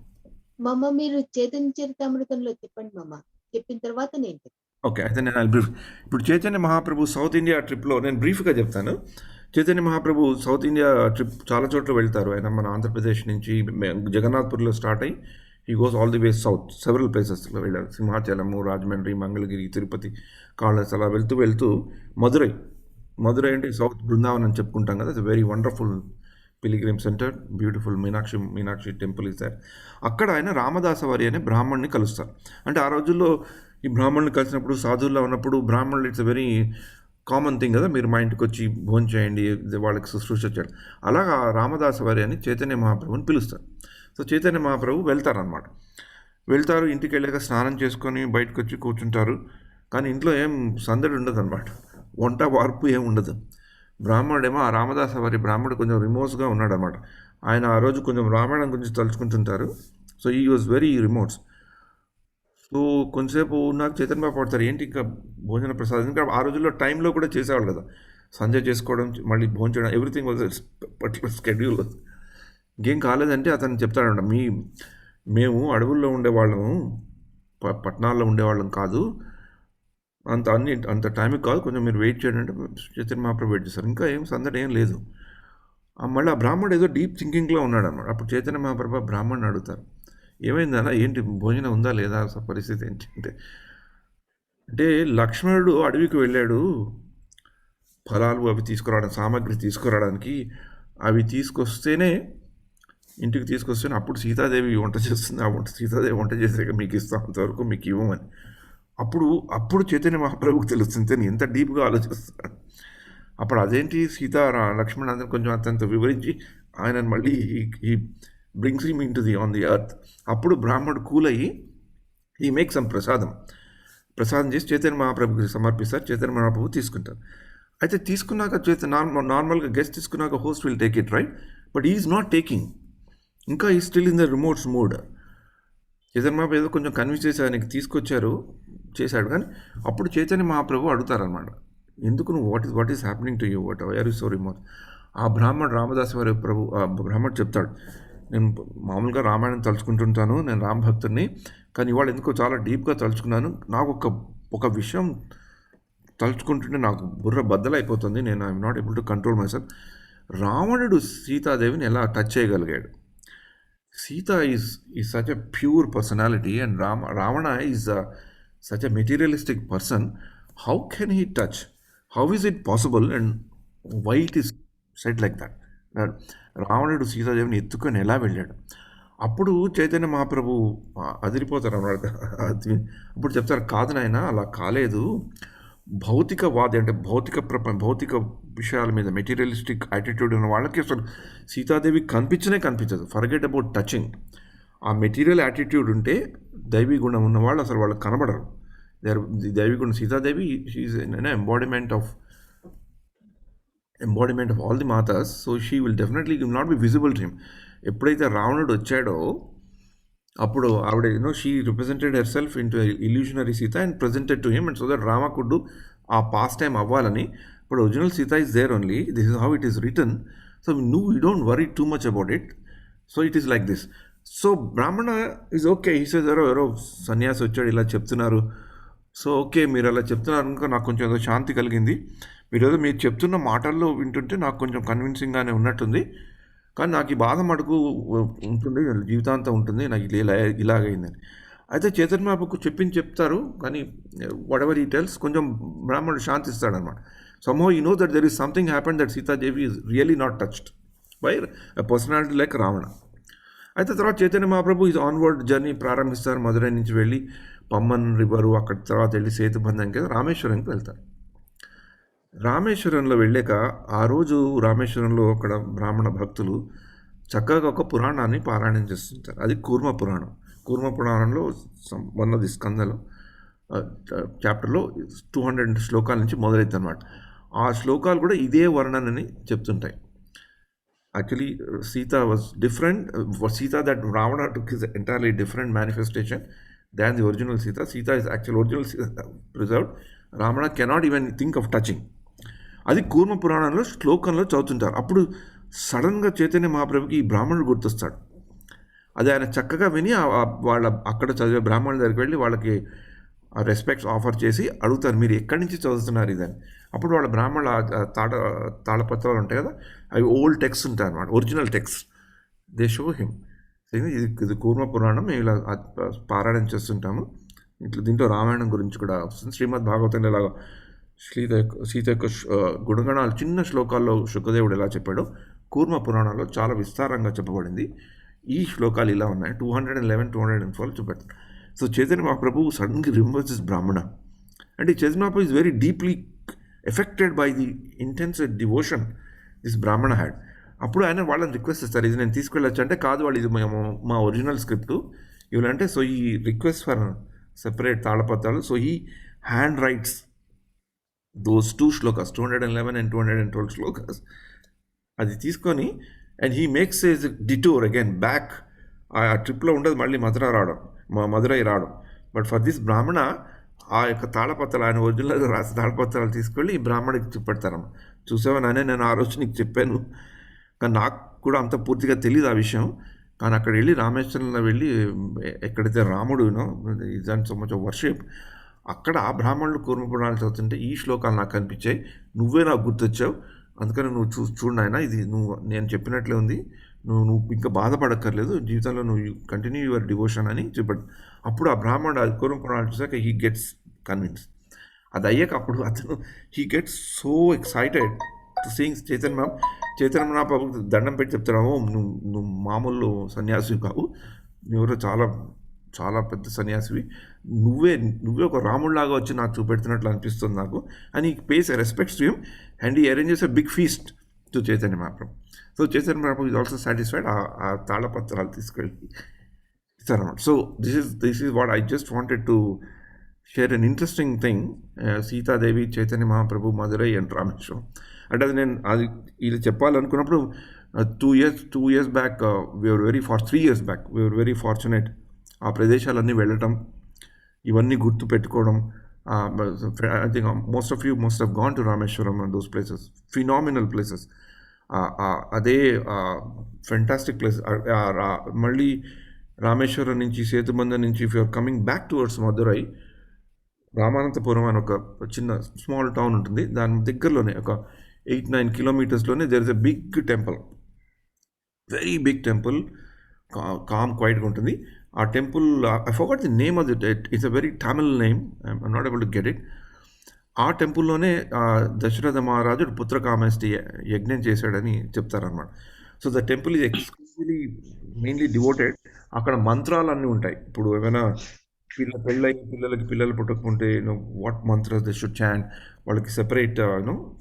మమ్మ మీరు చైతన్య చరితామృతంలో చెప్పండి మమ్మ, చెప్పిన తర్వాత నేను చెప్తాను. ఓకే, అయితే నేను బ్రీఫ్. ఇప్పుడు చైతన్య మహాప్రభు సౌత్ ఇండియా ట్రిప్లో నేను బ్రీఫ్గా చెప్తాను. Chaitanya Mahaprabhu south India trip చాలా చోట్ల వెళ్తారు. ఆయన మన ఆంధ్రప్రదేశ్ నుంచి జగన్నాథ్పూర్లో స్టార్ట్ అయ్యి he goes all the way south, several ప్లేసెస్లో వెళ్ళారు. సింహాచలము, రాజమండ్రి, మంగళగిరి, తిరుపతి, కాళహస్తి అలా వెళ్తూ మధురై అంటే సౌత్ బృందావన్ అని చెప్పుకుంటాం కదా. It's very wonderful pilgrim centre, beautiful Meenakshi temple is there. అక్కడ ఆయన రామదాసవారి అనే బ్రాహ్మణ్ణి కలుస్తారు. అంటే ఆ రోజుల్లో ఈ బ్రాహ్మణ్ని కలిసినప్పుడు, సాధువుల్లో ఉన్నప్పుడు బ్రాహ్మణులు ఇట్స్ వెరీ కామన్ థింగ్ కదా, మీరు మా ఇంటికి వచ్చి భోజనం చేయండి, వాళ్ళకి శుశ్రూష చేయండి. అలాగా రామదాసవారి అని చైతన్య మహాప్రభుని పిలుస్తారు. సో చైతన్య మహాప్రభు వెళ్తారు. ఇంటికి వెళ్ళాక స్నానం చేసుకొని బయటకు వచ్చి కూర్చుంటారు. కానీ ఇంట్లో ఏం సందడి ఉండదు అనమాట, వంట వార్పు ఏం ఉండదు. బ్రాహ్మణుడేమో, ఆ రామదాసవారి బ్రాహ్మణుడు కొంచెం రిమోట్స్గా ఉన్నాడు అనమాట. ఆయన ఆ రోజు కొంచెం రామాయణం గురించి తలుచుకుంటుంటారు. సో ఈ వాజ్ వెరీ రిమోట్స్. సో కొంచెంసేపు నాకు చైతన్య బాబు పడతారు, ఏంటి ఇంకా భోజన ప్రసాదం. ఇంకా ఆ రోజుల్లో టైంలో కూడా చేసేవాళ్ళు కదా, సంజయ్ చేసుకోవడం, మళ్ళీ భోజనం చేయడం, ఎవ్రీథింగ్ వాజ్ పర్టికులర్ స్కెడ్యూల్. ఇంకేం కాలేదంటే అతను చెప్తాడంట, మేము అడవుల్లో ఉండేవాళ్ళము, పట్టణాల్లో ఉండేవాళ్ళం కాదు, అంత టైంకి కాదు, కొంచెం మీరు వెయిట్ చేయండి అంటే చైతన్య మహాప్రభు వెయిట్ చేస్తారు. ఇంకా ఏం సందడి ఏం లేదు. మళ్ళీ ఆ బ్రాహ్మణుడు ఏదో డీప్ థింకింగ్లో ఉన్నాడు అన్నమాట. అప్పుడు చైతన్య మహాప్రభు బ్రాహ్మణుని అడుగుతారు, ఏమైందన్నా, ఏంటి భోజనం ఉందా లేదా, పరిస్థితి ఏంటి అంటే లక్ష్మణుడు అడవికి వెళ్ళాడు ఫలాలు అవి తీసుకురావడానికి, సామాగ్రి తీసుకురావడానికి. అవి ఇంటికి తీసుకొస్తేనే అప్పుడు సీతాదేవి వంట చేస్తుంది. సీతాదేవి వంట చేసాక మీకు ఇస్తాం, అంతవరకు మీకు ఇవ్వమని. అప్పుడు చైతన్య మహాప్రభుకు తెలుస్తుంది ఎంత డీప్గా ఆలోచిస్తాడు. అప్పుడు అదేంటి లక్ష్మణ్ అందరూ కొంచెం అంతంత వివరించి ఆయన మళ్ళీ ఈ brings him in to the on the earth. అప్పుడు బ్రాహ్మణుడు కూల్ అయ్యి ఈ మేక్ సమ్ ప్రసాదం చేసి చైతన్య మహాప్రభుకి సమర్పిస్తారు. చైతన్య మహాప్రభు తీసుకుంటారు. అయితే తీసుకున్నాక నార్మల్గా గెస్ట్ తీసుకున్నాక host will take it, right? But is not taking, ఇంకా he still in the remotes mood. Chaitanya Mahaprabhu ఏదో కొంచెం కన్విన్స్ చేసి ఆయనకి చేశాడు. కానీ అప్పుడు చైతన్య మహాప్రభు అడుగుతారనమాట, ఎందుకు నువ్వు what is happening to you, what are you so remote? ఆ బ్రాహ్మణుడు రామదాస్ వారి బ్రాహ్మణుడు చెప్తాడు, నేను మామూలుగా రామాయణం తలుచుకుంటుంటాను, నేను రామ భక్తుడిని, కానీ ఇవాళ ఎందుకో చాలా డీప్గా తలుచుకున్నాను. నాకు ఒక విషయం తలుచుకుంటుంటే నాకు బుర్ర బద్దలైపోతుంది, నేను I'm not able to control myself. రావణుడు సీతాదేవిని ఎలా టచ్ చేయగలిగాడు? Sita is such a pure personality and Ravana is such a materialistic person. How can he touch? How is it possible and why it is said like that? రావణుడు సీతాదేవిని ఎత్తుకొని ఎలా వెళ్ళాడు? అప్పుడు చైతన్య మహాప్రభు అదిరిపోతారు అన్నమాట. అప్పుడు చెప్తారు, కాదు నాయన, అలా కాలేదు. భౌతికవాది అంటే భౌతిక విషయాల మీద మెటీరియలిస్టిక్ యాటిట్యూడ్ ఉన్న వాళ్ళకి అసలు సీతాదేవి కనిపించదు. Forget about touching. ఆ మెటీరియల్ యాటిట్యూడ్ ఉంటే దైవీ గుణం ఉన్న వాళ్ళు అసలు వాళ్ళకి కనబడరు. దైవీ గుణం Sitadevi she is an embodiment of all the matas. So she will definitely not be visible to him. ఎప్పుడైతే రావణుడు వచ్చాడో అప్పుడు ఆవిడ she represented herself into illusionary Sita and presented to him and so that Rama could uh pass time అవ్వాలని. ఇప్పుడు original Sita is there only, this is how it is return. So you don't worry too much about it. So it is like this. So బ్రాహ్మణ ఈజ్ ఓకే, ఈ సేజ్ ఎవరో సన్యాసి వచ్చాడు ఇలా చెప్తున్నారు, సో ఓకే మీరు అలా చెప్తున్నారు కనుక నాకు కొంచెం ఏదో శాంతి కలిగింది. మీరు చెప్తున్న మాటల్లో వింటుంటే నాకు కొంచెం కన్విన్సింగ్గానే ఉన్నట్టుంది, కానీ నాకు ఈ బాధ మటుకు ఉంటుంది, జీవితాంతం ఉంటుంది, నాకు ఇలాగైందని. అయితే చైతన్య మహాప్రభుకు చెప్తారు, కానీ వాట్ ఎవర్ ఈ టెల్స్ కొంచెం బ్రాహ్మణుడు శాంతిస్తాడనమాట. somehow you know that there is something happened that Sita Devi is really not touched by a personality like Ravana. అయితే తర్వాత Chaitanya Mahaprabhu is onward journey ప్రారంభిస్తారు. మధురై నుంచి వెళ్ళి పమ్మన్ రివరు, అక్కడ తర్వాత వెళ్ళి సేతుబంధంకి రామేశ్వరంకి వెళ్తారు. రామేశ్వరంలో వెళ్ళాక ఆ రోజు రామేశ్వరంలో అక్కడ బ్రాహ్మణ భక్తులు చక్కగా ఒక పురాణాన్ని పారాయణం చేస్తుంటారు. అది కూర్మ పురాణం. కూర్మ పురాణంలో ఉన్నది స్కందలో చాప్టర్లో 200 శ్లోకాల నుంచి మొదలవుతుంది అన్నమాట. ఆ శ్లోకాలు కూడా ఇదే వర్ణనని చెప్తుంటాయి. Actually, Sita was different. For Sita, that Ravana took his entirely different manifestation than the original Sita. Sita is actual original Sita preserved. Ravana cannot even think of touching. అది కూర్మ పురాణంలో శ్లోకంలో చదువుతుంటారు. అప్పుడు సడన్గా చైతన్య మహాప్రభుకి ఈ బ్రాహ్మణుడు గుర్తొస్తాడు. అది ఆయన చక్కగా విని వాళ్ళ అక్కడ చదివే బ్రాహ్మణుల దగ్గరికి వెళ్ళి వాళ్ళకి రెస్పెక్ట్స్ ఆఫర్ చేసి అడుగుతారు, మీరు ఎక్కడి నుంచి చదువుతున్నారు ఇదని. అప్పుడు వాళ్ళ బ్రాహ్మణుల తాళపత్రాలు ఉంటాయి కదా, అవి ఓల్డ్ టెక్స్ట్ ఉంటాయి అన్నమాట, original text. They show him, ఇది కూర్మ పురాణం, మేము ఇలా పారాయణం చేస్తుంటాము, దీంట్లో రామాయణం గురించి కూడా వస్తుంది. శ్రీమద్ భాగవతంలో ఇలాగ సీత యొక్క గుణగణాలు చిన్న శ్లోకాల్లో శుకదేవుడు ఎలా చెప్పాడో కూర్మ పురాణంలో చాలా విస్తారంగా చెప్పబడింది. ఈ శ్లోకాలు ఇలా ఉన్నాయి, 211, 212 చూపెడతారు. సో చైతన్య మహాప్రభు సడన్గా రిమెంబర్స్ దిస్ బ్రాహ్మణ, and Chaitanya Mahaprabhu is very deeply affected by the intense devotion this బ్రాహ్మణ హ్యాడ్. అప్పుడు ఆయన వాళ్ళని రిక్వెస్ట్ చేస్తారు, ఇది నేను తీసుకెళ్ళొచ్చు అంటే, కాదు వాళ్ళు ఇది మా ఒరిజినల్ స్క్రిప్ట్ ఇవ్వాలంటే, సో ఈ రిక్వెస్ట్ ఫర్ సెపరేట్ తాళపత్రాలు. సో ఈ hand rights those 2 shlokas 211 and 212 shlokas. అది తీసుకొని and he makes a detour again back. ఆ ట్రిప్లో ఉండదు మళ్ళీ మధురై రావడం. బట్ ఫర్ దిస్ బ్రాహ్మణ ఆ యొక్క తాళపత్రాలు, ఆయన ఒరిజినల్గా రాసిన తాళపత్రాలు తీసుకెళ్ళి ఈ బ్రాహ్మణికి చూపెడతారమ్మ. చూసావా నానే, నేను ఆ రోజు నీకు చెప్పాను, కానీ నాకు కూడా అంత పూర్తిగా తెలియదు ఆ విషయం. కానీ అక్కడ వెళ్ళి రామేశ్వరంలో వెళ్ళి ఎక్కడైతే రాముడు is and so much of worship, అక్కడ ఆ బ్రాహ్మణులు కూర్మపురాణాలు చదువుతుంటే ఈ శ్లోకాలు నాకు కనిపించాయి, నువ్వే నాకు గుర్తొచ్చావు, అందుకని నువ్వు చూడు ఆయన, ఇది నేను చెప్పినట్లే ఉంది, నువ్వు ఇంకా బాధపడక్కర్లేదు, జీవితంలో నువ్వు కంటిన్యూ యువర్ డివోషన్ అని చెప్పాడు. అప్పుడు ఆ బ్రాహ్మణుడు అది కూర్మపురాణాలు చూసాక హీ గెట్స్ కన్విన్స్. అది అయ్యాక అప్పుడు అతను he gets so excited to seeing Chaitanya మహాప్రభుకి దండం పెట్టి చెప్తున్నావు, నువ్వు మామూలు సన్యాసి కావు, నువ్వు చాలా చాలా పెద్ద సన్యాసివి, నువ్వే ఒక రాముడిలాగా వచ్చి నాకు చూపెడుతున్నట్లు అనిపిస్తుంది నాకు. And he pays respects to him and he arranges a big feast to Chaitanya Mahaprabhu. So Chaitanya Mahaprabhu is also satisfied. ఆ తాళపత్రాలు తీసుకెళ్ళి ఇస్తారన్నమాట. So this is what I just wanted to share an interesting thing. Sitadevi, Chaitanya Mahaprabhu, Madurai and Rameswaram. అంటే అది నేను ఇది చెప్పాలనుకున్నప్పుడు 2 years back, 3 years back, we were very fortunate. ఆ ప్రదేశాలన్నీ వెళ్ళటం, ఇవన్నీ గుర్తు పెట్టుకోవడం. I think most of you must have gone to Rameshwaram and those places. Phenomenal places. అదే ఫెంటాస్టిక్ ప్లేస్. మళ్ళీ రామేశ్వరం నుంచి, సేతుబంధం నుంచి if you're coming back towards Madurai, Ramanathapuram అని ఒక చిన్న స్మాల్ టౌన్ ఉంటుంది. దాని దగ్గరలోనే ఒక 8-9 kilometers there is a big temple, very big temple, calm క్వైట్గా ఉంటుంది. ఆ temple, I forgot the name of it, it's a very Tamil name, I'm not able to get it. ఆ టెంపుల్లోనే దశరథ మహారాజుడు పుత్రకామేష్టి యజ్ఞం చేశాడని చెప్తారనమాట. So the temple is exclusively mainly devoted. అక్కడ మంత్రాలు అన్నీ ఉంటాయి. ఇప్పుడు ఏమైనా పిల్లలు పుట్టకుంటే what mantras they should chant, వాళ్ళకి సెపరేట్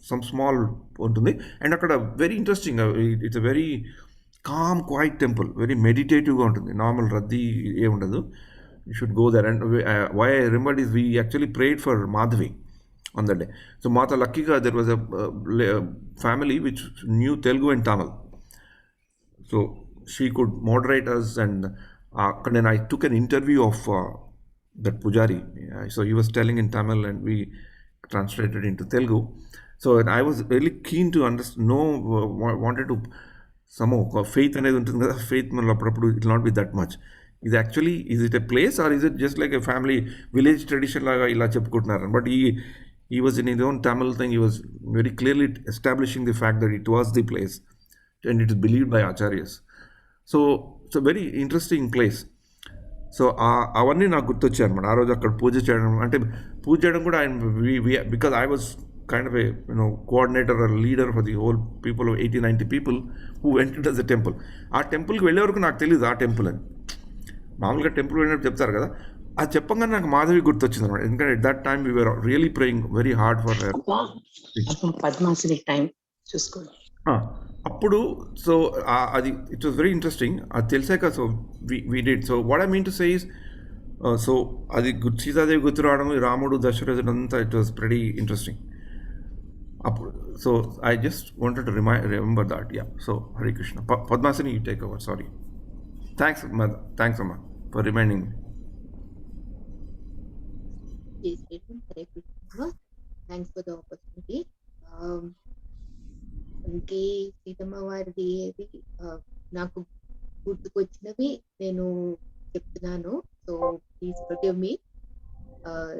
సమ్ స్మాల్ ఉంటుంది. అండ్ అక్కడ very interesting, it's a very calm quiet temple, very మెడిటేటివ్గా ఉంటుంది. నార్మల్ రద్దీ ఏ ఉండదు. You should go there. And why I remembered is we actually prayed for Madhavi on that day. So Mata Lakkiga, there was a family which knew Telugu and Tamil. So she could moderate us, and then I took an interview of that Pujari. So he was telling in Tamil and we translated into Telugu. So I was really keen to wanted to somehow, faith అనేది ఉంటుంది కదా, faith మనలో అప్పుడప్పుడు it will not be that much. Is it a place or is it just like a family village tradition లాగా ఇలా చెప్పుకుంటున్నారు? But he was in his own Tamil thing. He was very clearly establishing the fact that it was the place and it is believed by acharyas. So it's a very interesting place. So అవన్నీ నాకు గుర్తొచ్చాయి అనమాట. ఆ రోజు అక్కడ పూజ చేయడం కూడా because I was kind of a coordinator or leader for the whole people of 80-90 people who went into the temple. ఆ టెంపుల్కి వెళ్ళే వరకు నాకు తెలియదు ఆ టెంపుల్ అని. మామూలుగా టెంపుల్ వెళ్ళినప్పుడు చెప్తారు కదా, అది చెప్పంగానే నాకు మాధవి గుర్తొచ్చింది అనమాట. ఎందుకంటే at that time we were really praying very hard for Padmasani time చూసుకోండి అప్పుడు. సో అది ఇట్ వాస్ వెరీ ఇంట్రెస్టింగ్. అది తెలిసాక so we did. So what I mean to say is, so అది సీతాదేవి గుర్తు రావడం, రాముడు, దశరథుడు అంతా, ఇట్ వాస్ వెరీ ఇంట్రెస్టింగ్ అప్పుడు. So I just wanted to remember that. Yeah. So Hare Krishna. Padmasani, you take over. Sorry. Thanks అమ్మా for reminding me. Thanks for the opportunity. అంటే సీతమ్మ వారిది నాకు గుర్తుకొచ్చినవి నేను చెప్తున్నాను. So please forgive me.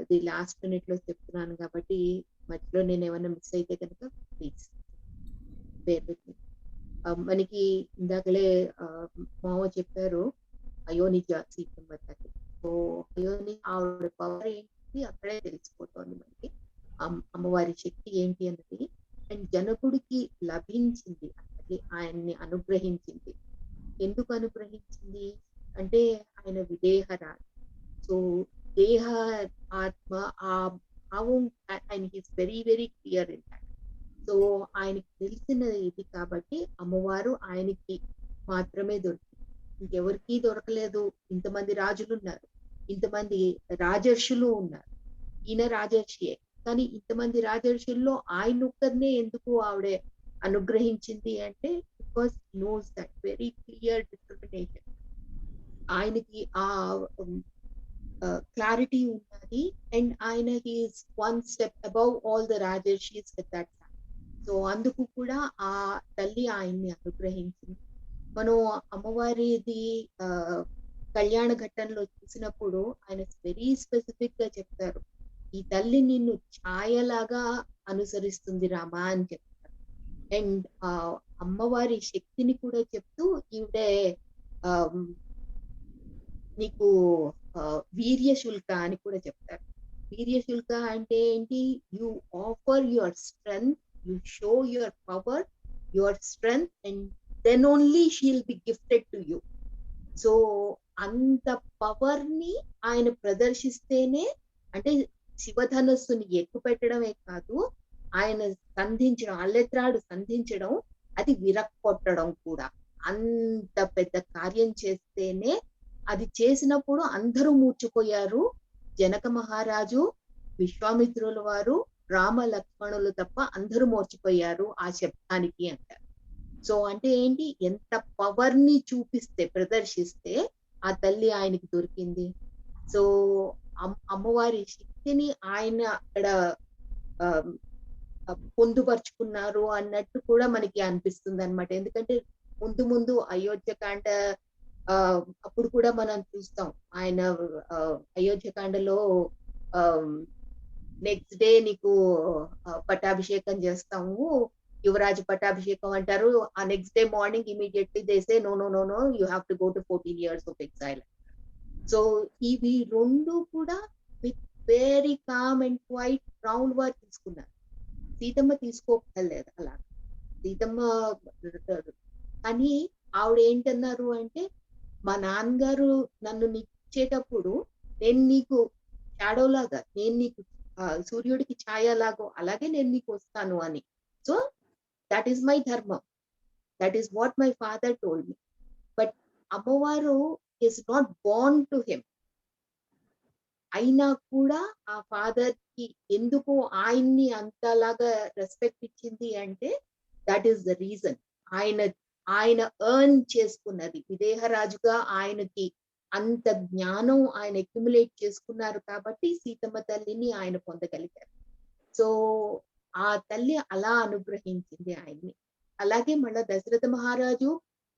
ఇది లాస్ట్ మినిట్ లో చెప్తున్నాను కాబట్టి మధ్యలో నేను ఏమైనా మిస్ అయితే కనుక ప్లీజ్ బేర్ విత్ మీ. మనకి ఇందాకలే మావ చెప్పారు అయోనిజ సీతమ్మ తల్లి. సో అయోని ఆవిడ పవర్ ఏంటి అక్కడే తెలిసిపోతుంది మనకి, అమ్మవారి శక్తి ఏంటి అన్నది. అండ్ జనకుడికి లభించింది, ఆయన్ని అనుగ్రహించింది. ఎందుకు అనుగ్రహించింది అంటే ఆయన విదేహరాజు. సో దేహ ఆత్మ ఆ భావం ఆయన is very very clear in that. So ఆయనకి తెలిసిన ఇది కాబట్టి అమ్మవారు ఆయనకి మాత్రమే దొరికింది, ఇంకెవరికి దొరకలేదు. ఇంతమంది రాజులు ఉన్నారు, ఇంతమంది రాజర్షులు ఉన్నారు, ఈయన రాజర్షియే. కానీ ఇంతమంది రాజర్షుల్లో ఆయన ఒక్కరినే ఎందుకు ఆవిడ అనుగ్రహించింది అంటే because knows that very clear determination. ఆయనకి ఆ క్లారిటీ ఉన్నది. అండ్ ఆయన is 1 step above all the రాజర్షిస్ at that time. So అందుకు కూడా ఆ తల్లి ఆయన్ని అనుగ్రహించింది. మనం అమ్మవారిది కళ్యాణ ఘట్టంలో చూసినప్పుడు ఆయన వెరీ స్పెసిఫిక్ గా చెప్తారు, ఈ తల్లి నిన్ను ఛాయలాగా అనుసరిస్తుంది రామా అని చెప్తారు. అండ్ అమ్మవారి శక్తిని కూడా చెప్తూ ఈవిడే నీకు వీర్యశుల్క అని కూడా చెప్తారు. వీర్యశుల్క అంటే ఏంటి? You offer your strength, you show your power, your strength, and then only she will be gifted to you. So అంత పవర్ ని ఆయన ప్రదర్శిస్తేనే, అంటే శివధనస్సుని ఎక్కుపెట్టడమే కాదు, ఆయన సంధించడం, అల్లెత్రాడు సంధించడం, అది విరక్కొట్టడం కూడా. అంత పెద్ద కార్యం చేస్తేనే, అది చేసినప్పుడు అందరూ మూర్ఛపోయారు. జనక మహారాజు, విశ్వామిత్రుల వారు, రామ లక్ష్మణులు తప్ప అందరూ మూర్ఛపోయారు ఆ శబ్దానికి అంటారు. సో అంటే ఏంటి, ఎంత పవర్ ని చూపిస్తే, ప్రదర్శిస్తే ఆ తల్లి ఆయనకి దొరికింది. సో అమ్మవారి శక్తిని ఆయన అక్కడ పొందుపరుచుకున్నారు అన్నట్టు కూడా మనకి అనిపిస్తుంది అనమాట. ఎందుకంటే ముందు ముందు అయోధ్యకాండ అప్పుడు కూడా మనం చూస్తాం. ఆయన అయోధ్యకాండలో నెక్స్ట్ డే నీకు పట్టాభిషేకం చేస్తాము, యువరాజు పట్టాభిషేకం అంటారు. ఆ next day morning immediately they say no no no no you have to go to 14 years of exile. So ఇవి రెండు కూడా with very calm and quiet round war తీసుకున్నారు. సీతమ్మ తీసుకోలేదు అలా. సీతమ్మ కానీ ఆవిడ ఏంటన్నారు అంటే, మా నాన్నగారు నన్ను ఇచ్చేటప్పుడు నేను నీకు షాడో లాగా, నేను నీకు సూర్యుడికి ఛాయ లాగో అలాగే నేను నీకు వస్తాను అని. సో దట్ ఈస్ మై ధర్మం, that is what my father told me. But అమ్మవారు is not born to him. అయినా కూడా ఆ ఫాదర్ కి ఎందుకు ఆయన్ని అంతలాగా రెస్పెక్ట్ ఇచ్చింది అంటే, దట్ ఈస్ ద రీజన్. ఆయన ఎర్న్ చేసుకున్నది, విదేహరాజుగా ఆయనకి అంత జ్ఞానం ఆయన అక్యుములేట్ చేసుకున్నారు కాబట్టి సీతమ్మ తల్లిని ఆయన పొందగలిగారు. సో ఆ తల్లి అలా అనుగ్రహించింది ఆయన్ని. అలాగే మళ్ళా దశరథ మహారాజు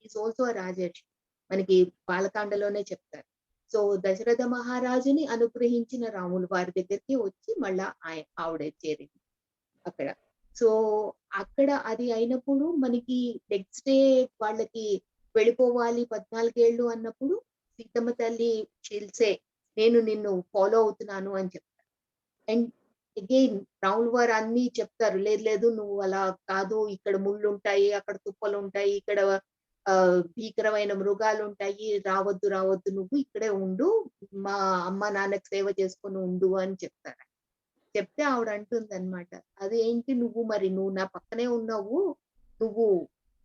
ఈజ్ ఆల్సో రాజర్షి, మనకి బాలకాండలోనే చెప్తారు. సో దశరథ మహారాజుని అనుగ్రహించిన రాములు వారి దగ్గరికి వచ్చి మళ్ళా ఆవిడ చేరింది అక్కడ. సో అక్కడ అది అయినప్పుడు మనకి నెక్స్ట్ డే వాళ్ళకి వెళ్ళిపోవాలి 14 ఏళ్ళు అన్నప్పుడు సీతమ్మ తల్లి చిల్సే, నేను నిన్ను ఫాలో అవుతున్నాను అని చెప్తారు. అండ్ అగైన్ రాములు వారు అన్ని చెప్తారు, లేదు లేదు నువ్వు అలా కాదు, ఇక్కడ ముళ్ళు ఉంటాయి, అక్కడ తుప్పలు ఉంటాయి, ఇక్కడ భీకరమైన మృగాలు ఉంటాయి, రావద్దు రావద్దు, నువ్వు ఇక్కడే ఉండు, మా అమ్మ నాన్నకి సేవ చేసుకొని ఉండు అని చెప్తారు. చెప్తే ఆవిడ అంటుంది అనమాట, అదేంటి నువ్వు నా పక్కనే ఉన్నావు, నువ్వు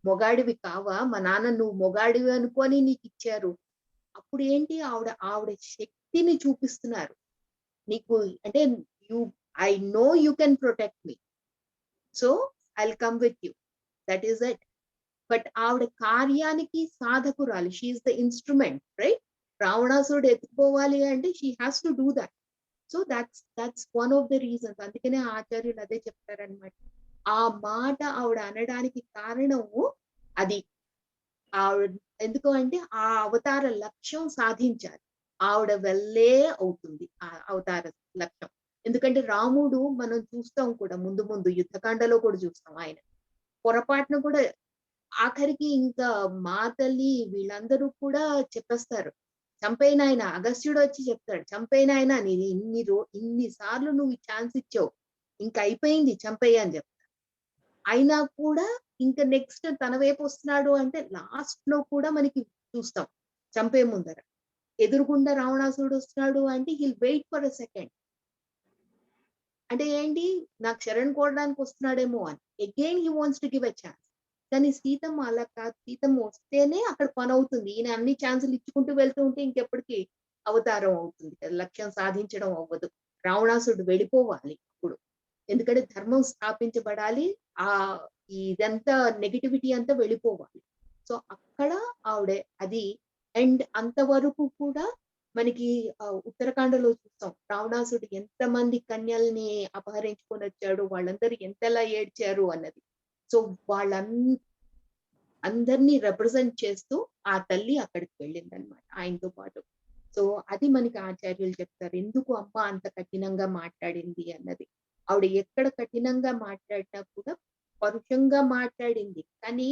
మొగాడివి కావా, మా నాన్న నువ్వు మొగాడివి అనుకొని నీకు ఇచ్చారు. అప్పుడు ఏంటి, ఆవిడ శక్తిని చూపిస్తున్నారు నీకు, అంటే I know you can protect me, so I'll come with you, that is it. But ఆవిడ కార్యానికి సాధకురాలు, షీఈస్ ద ఇన్స్ట్రుమెంట్, రైట్? రావణాసురుడు ఎత్తుకోవాలి అంటే she has to do that. So that's one of the reasons. అందుకనే ఆచార్యులు అదే చెప్తారనమాట. ఆ మాట ఆవిడ అనడానికి కారణము అది. ఆవిడ ఎందుకు అంటే ఆ అవతార లక్ష్యం సాధించాలి, ఆవిడ వల్లే అవుతుంది ఆ అవతార లక్ష్యం. ఎందుకంటే రాముడు మనం చూస్తాం కూడా, ముందు ముందు యుద్ధకాండలో కూడా చూస్తాం, ఆయన పొరపాటును కూడా ఆఖరికి ఇంకా మా తల్లి వీళ్ళందరూ కూడా చెప్పేస్తారు, చంపైన ఆయన. అగస్త్యుడు వచ్చి చెప్తాడు, చంపైన ఆయన నేను ఇన్ని సార్లు నువ్వు ఛాన్స్ ఇచ్చావు, ఇంకా అయిపోయింది చంపేయ అని చెప్తాడు. అయినా కూడా ఇంకా నెక్స్ట్ తన వైపు వస్తున్నాడు అంటే లాస్ట్ లో కూడా మనకి చూస్తాం, చంపే ముందర ఎదురుగుండా రావణాసురుడు వస్తున్నాడు అంటే he'll wait for a second, అంటే ఏంటి, నాకు శరణ్ కోరడానికి వస్తున్నాడేమో అని. Again he wants to give a chance. కానీ సీతమ్మ అలా కాదు, సీతమ్మ వస్తేనే అక్కడ పని అవుతుంది. ఈయన అన్ని ఛాన్సులు ఇచ్చుకుంటూ వెళ్తూ ఉంటే ఇంకెప్పటికీ అవతారం అవుతుంది కదా, లక్ష్యం సాధించడం అవ్వదు. రావణాసురుడు వెళ్ళిపోవాలి అప్పుడు, ఎందుకంటే ధర్మం స్థాపించబడాలి, ఇదంతా నెగిటివిటీ అంతా వెళ్ళిపోవాలి. సో అక్కడ ఆవిడే అది. అండ్ అంతవరకు కూడా మనకి ఉత్తరాఖండలో చూస్తాం, రావణాసురుడు ఎంతమంది కన్యల్ని అపహరించుకొని వచ్చాడు, వాళ్ళందరూ ఎంతలా ఏడ్చారు అన్నది. సో అందరినీ రిప్రజెంట్ చేస్తూ ఆ తల్లి అక్కడికి వెళ్ళింది అనమాట ఆయనతో పాటు. సో అది మనకి ఆచార్యులు చెప్తారు, ఎందుకు అమ్మ అంత కఠినంగా మాట్లాడింది అన్నది. ఆవిడ ఎక్కడ కఠినంగా మాట్లాడినా కూడా పరుషంగా మాట్లాడింది, కానీ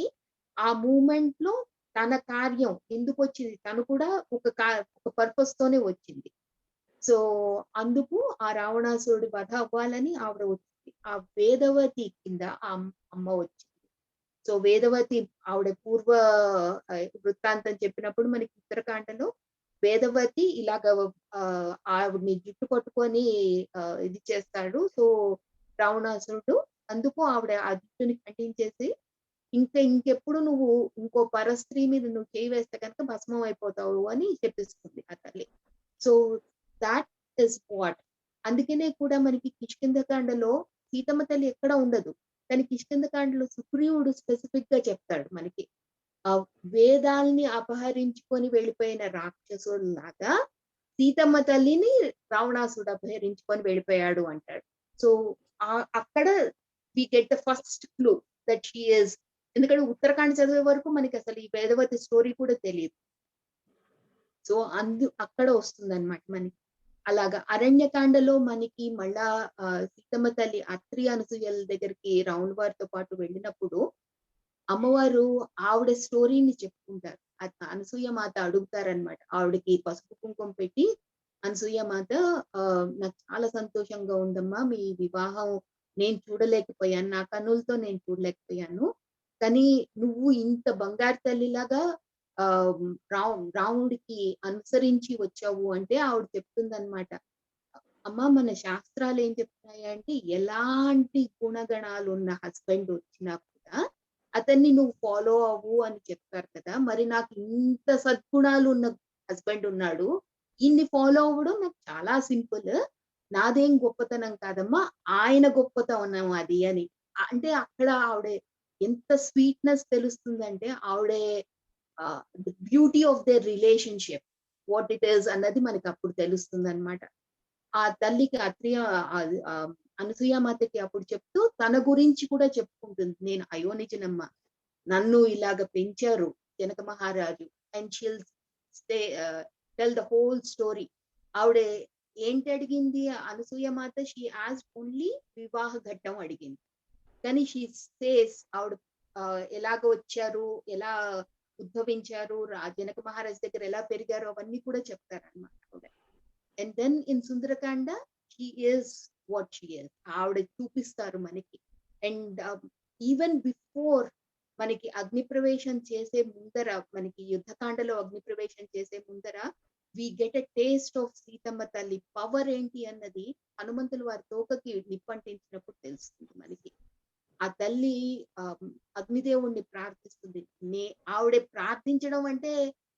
ఆ మూమెంట్ లో తన కార్యం ఎందుకు వచ్చింది, తను కూడా ఒక పర్పస్ తోనే వచ్చింది. సో అందుకు ఆ రావణాసురుడి వధ అవ్వాలని ఆవిడ వచ్చింది. ఆ వేదవతి కింద ఆ అమ్మ వచ్చింది. సో వేదవతి ఆవిడ పూర్వ వృత్తాంతం చెప్పినప్పుడు మనకి ఉత్తరాఖండలో వేదవతి ఇలాగ ఆవిడ్ని జుట్టు పట్టుకొని ఇది చేస్తాడు. సో రావణాసురుడు అందుకు ఆవిడ ఆ జుట్టుని ఖండించేసి ఇంకెప్పుడు నువ్వు ఇంకో పరస్త్రీ మీద నువ్వు చేయి వేస్తే కనుక భస్మం అయిపోతావు అని చెప్పిస్తుంది ఆ తల్లి. So that is what. అందుకనే కూడా మనకి కిష్కింధకాండలో సీతమ్మ తల్లి ఎక్కడ ఉండదు. కానీ కిష్కింధకాండలో సుగ్రీవుడు స్పెసిఫిక్ గా చెప్తాడు మనకి. ఆ వేదాల్ని అపహరించుకొని వెళ్ళిపోయిన రాక్షసుల్లాగా సీతమ్మ తల్లిని రావణాసుడు అపహరించుకొని వెళ్ళిపోయాడు అంటాడు. సో అక్కడ we get the first clue that she is. ఎందుకంటే ఉత్తరాఖండ్ చదివే వరకు మనకి అసలు ఈ వేదవతి స్టోరీ కూడా తెలియదు. సో అక్కడ వస్తుంది అనమాట మనకి. అలాగా అరణ్యకాండలో మనకి మళ్ళా సీతమ్మ తల్లి అత్రి అనసూయల దగ్గరికి రావణ వారితో పాటు వెళ్ళినప్పుడు అమ్మవారు ఆవిడ స్టోరీని చెప్పుకుంటారు. అనసూయ మాత అడుగుతారనమాట. ఆవిడకి పసుపు కుంకుమ పెట్టి అనసూయ మాత నాకు చాలా సంతోషంగా ఉందమ్మా, మీ వివాహం నేను చూడలేకపోయాను, నా కన్నులతో నేను చూడలేకపోయాను, కానీ నువ్వు ఇంత బంగారు తల్లిలాగా రాముడికి అనుసరించి వచ్చావు అంటే ఆవిడ చెప్తుందన్నమాట, అమ్మ మన శాస్త్రాలు ఏం చెప్తున్నాయి అంటే ఎలాంటి గుణగణాలు ఉన్న హస్బెండ్ వచ్చినా కూడా అతన్ని నువ్వు ఫాలో అవ్వు అని చెప్తారు కదా. మరి నాకు ఇంత సద్గుణాలు ఉన్న హస్బెండ్ ఉన్నాడు, ఇన్ని ఫాలో అవ్వడం నాకు చాలా సింపుల్, నాదేం గొప్పతనం కాదమ్మా, ఆయన గొప్పతనం అది అని. అంటే అక్కడ ఆవిడ ఎంత స్వీట్నెస్ తెలుస్తుందంటే ఆవిడే beauty of their relationship what it is అన్నది మనకి అప్పుడు తెలుస్తుంది అనమాట. ఆ తల్లికి అనసూయ మాతకి అప్పుడు చెప్తూ తన గురించి కూడా చెప్పుకుంటుంది, నేను అయోనిజనమ్మ, నన్ను ఇలాగ పెంచారు జనక మహారాజు. And she'll stay tell the whole story. ఆవిడ ఏంటి అడిగింది అనసూయ మాత? షీ ఆస్క్డ్ ఓన్లీ వివాహ ఘట్టం అడిగింది. కానీ షీ సేస్ ఆవిడ ఎలాగ వచ్చారు, ఎలా ఉద్భవించారు, జనక మహారాజ్ దగ్గర ఎలా పెరిగారు అవన్నీ కూడా చెప్తారనమాట ఆవిడ. And then in Sundarakanda she is what she is. ఆవిడ చూపిస్తారు మనకి. అండ్ ఈవెన్ బిఫోర్ మనకి అగ్ని ప్రవేశం చేసే ముందర, మనకి యుద్ధకాండలో అగ్ని ప్రవేశం చేసే ముందర we get a taste of Seethamma తల్లి పవర్ ఏంటి అన్నది హనుమంతులు వారి తోకకి నిప్పంటించినప్పుడు తెలుస్తుంది మనకి. ఆ తల్లి అగ్నిదేవుణ్ణి ప్రార్థిస్తుంది. ఆవిడ ప్రార్థించడం అంటే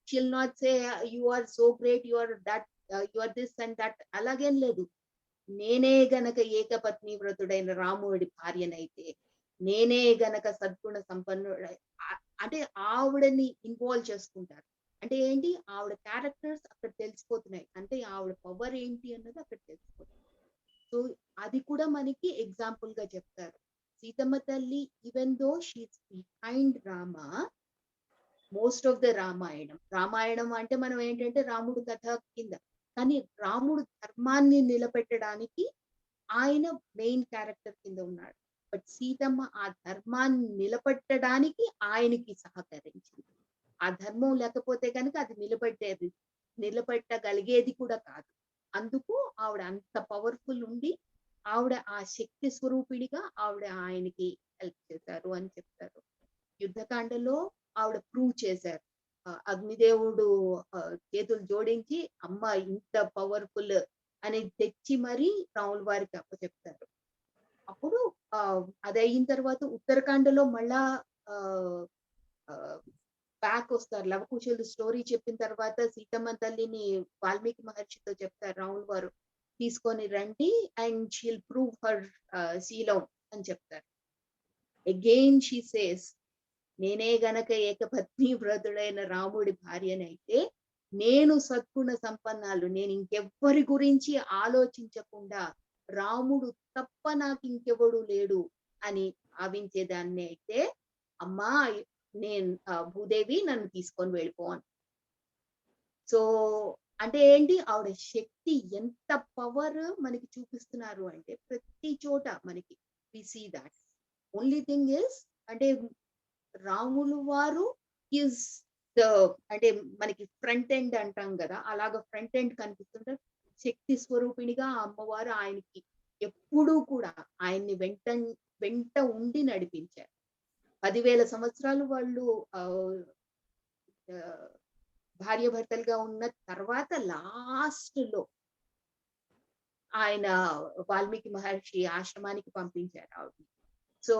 she'll not say you are so great, you are that, you are this and that, అలాగేం లేదు. నేనే గనక ఏకపత్ని వ్రతుడైన రాముడి భార్యనైతే, నేనే గనక సద్గుణ సంపన్నుడు, అంటే ఆవిడని ఇన్వాల్వ్ చేసుకుంటారు. అంటే ఏంటి, ఆవిడ క్యారెక్టర్స్ అక్కడ తెలిసిపోతున్నాయి, అంటే ఆవిడ పవర్ ఏంటి అన్నది అక్కడ తెలిసిపోతుంది. సో అది కూడా మనకి ఎగ్జాంపుల్ గా చెప్తారు. సీతమ్మ తల్లి even though she's behind Rama most of the Ramayanam అంటే మనం ఏంటంటే రాముడు కథ కింద, కానీ రాముడు ధర్మాన్ని నిలబెట్టడానికి ఆయన మెయిన్ క్యారెక్టర్ కింద ఉన్నాడు. బట్ సీతమ్మ ఆ ధర్మాన్ని నిలబెట్టడానికి ఆయనకి సహకరించింది. ఆ ధర్మం లేకపోతే కనుక అది నిలబెట్టగలిగేది కూడా కాదు. అందుకు ఆవిడ అంత పవర్ఫుల్ ఉండి ఆవిడ ఆ శక్తి స్వరూపిడిగా ఆవిడ ఆయనకి హెల్ప్ చేశారు అని చెప్తారు. యుద్ధకాండలో ఆవిడ ప్రూవ్ చేశారు. అగ్నిదేవుడు చేతులు జోడించి అమ్మ ఇంత పవర్ఫుల్ అని తెచ్చి మరీ రాముల వారికి అప్పచెప్తారు. అప్పుడు అది అయిన తర్వాత ఉత్తరాఖండలో మళ్ళా బ్యాక్ వస్తారు. లవకుశులు స్టోరీ చెప్పిన తర్వాత సీతమ్మ తల్లిని వాల్మీకి మహర్షితో చెప్తారు రాముల వారు, తీసుకొని రండి అండ్ షీల్ ప్రూవ్ హర్ శీలం అని చెప్తారు. అగైన్ షీ సేస్, నేనే గనక ఏకపత్ని వ్రతుడైన రాముడి భార్యనైతే, నేను సద్గుణ సంపన్నాలు, నేను ఇంకెవ్వరి గురించి ఆలోచించకుండా రాముడు తప్ప నాకు ఇంకెవడు లేడు అని భావించేదాన్ని అయితే, అమ్మా నేను భూదేవి నన్ను తీసుకొని వెళ్ళిపోను. సో అంటే ఏంటి, ఆవిడ శక్తి ఎంత పవర్ మనకి చూపిస్తున్నారు అంటే ప్రతి చోట మనకి we see that. Only thing is అంటే రాములు వారు ఈజ్ ద, అంటే మనకి ఫ్రంట్ ఎండ్ అంటాం కదా, అలాగా ఫ్రంట్ ఎండ్ కనిపిస్తుంటారు. శక్తి స్వరూపిణిగా అమ్మవారు ఆయనకి ఎప్పుడూ కూడా ఆయన్ని వెంట ఉండి నడిపించారు. 10,000 సంవత్సరాలు వాళ్ళు భార్యాభర్తలుగా ఉన్న తర్వాత లాస్ట్ లో ఆయన వాల్మీకి మహర్షి ఆశ్రమానికి పంపించారు ఆవిడని. సో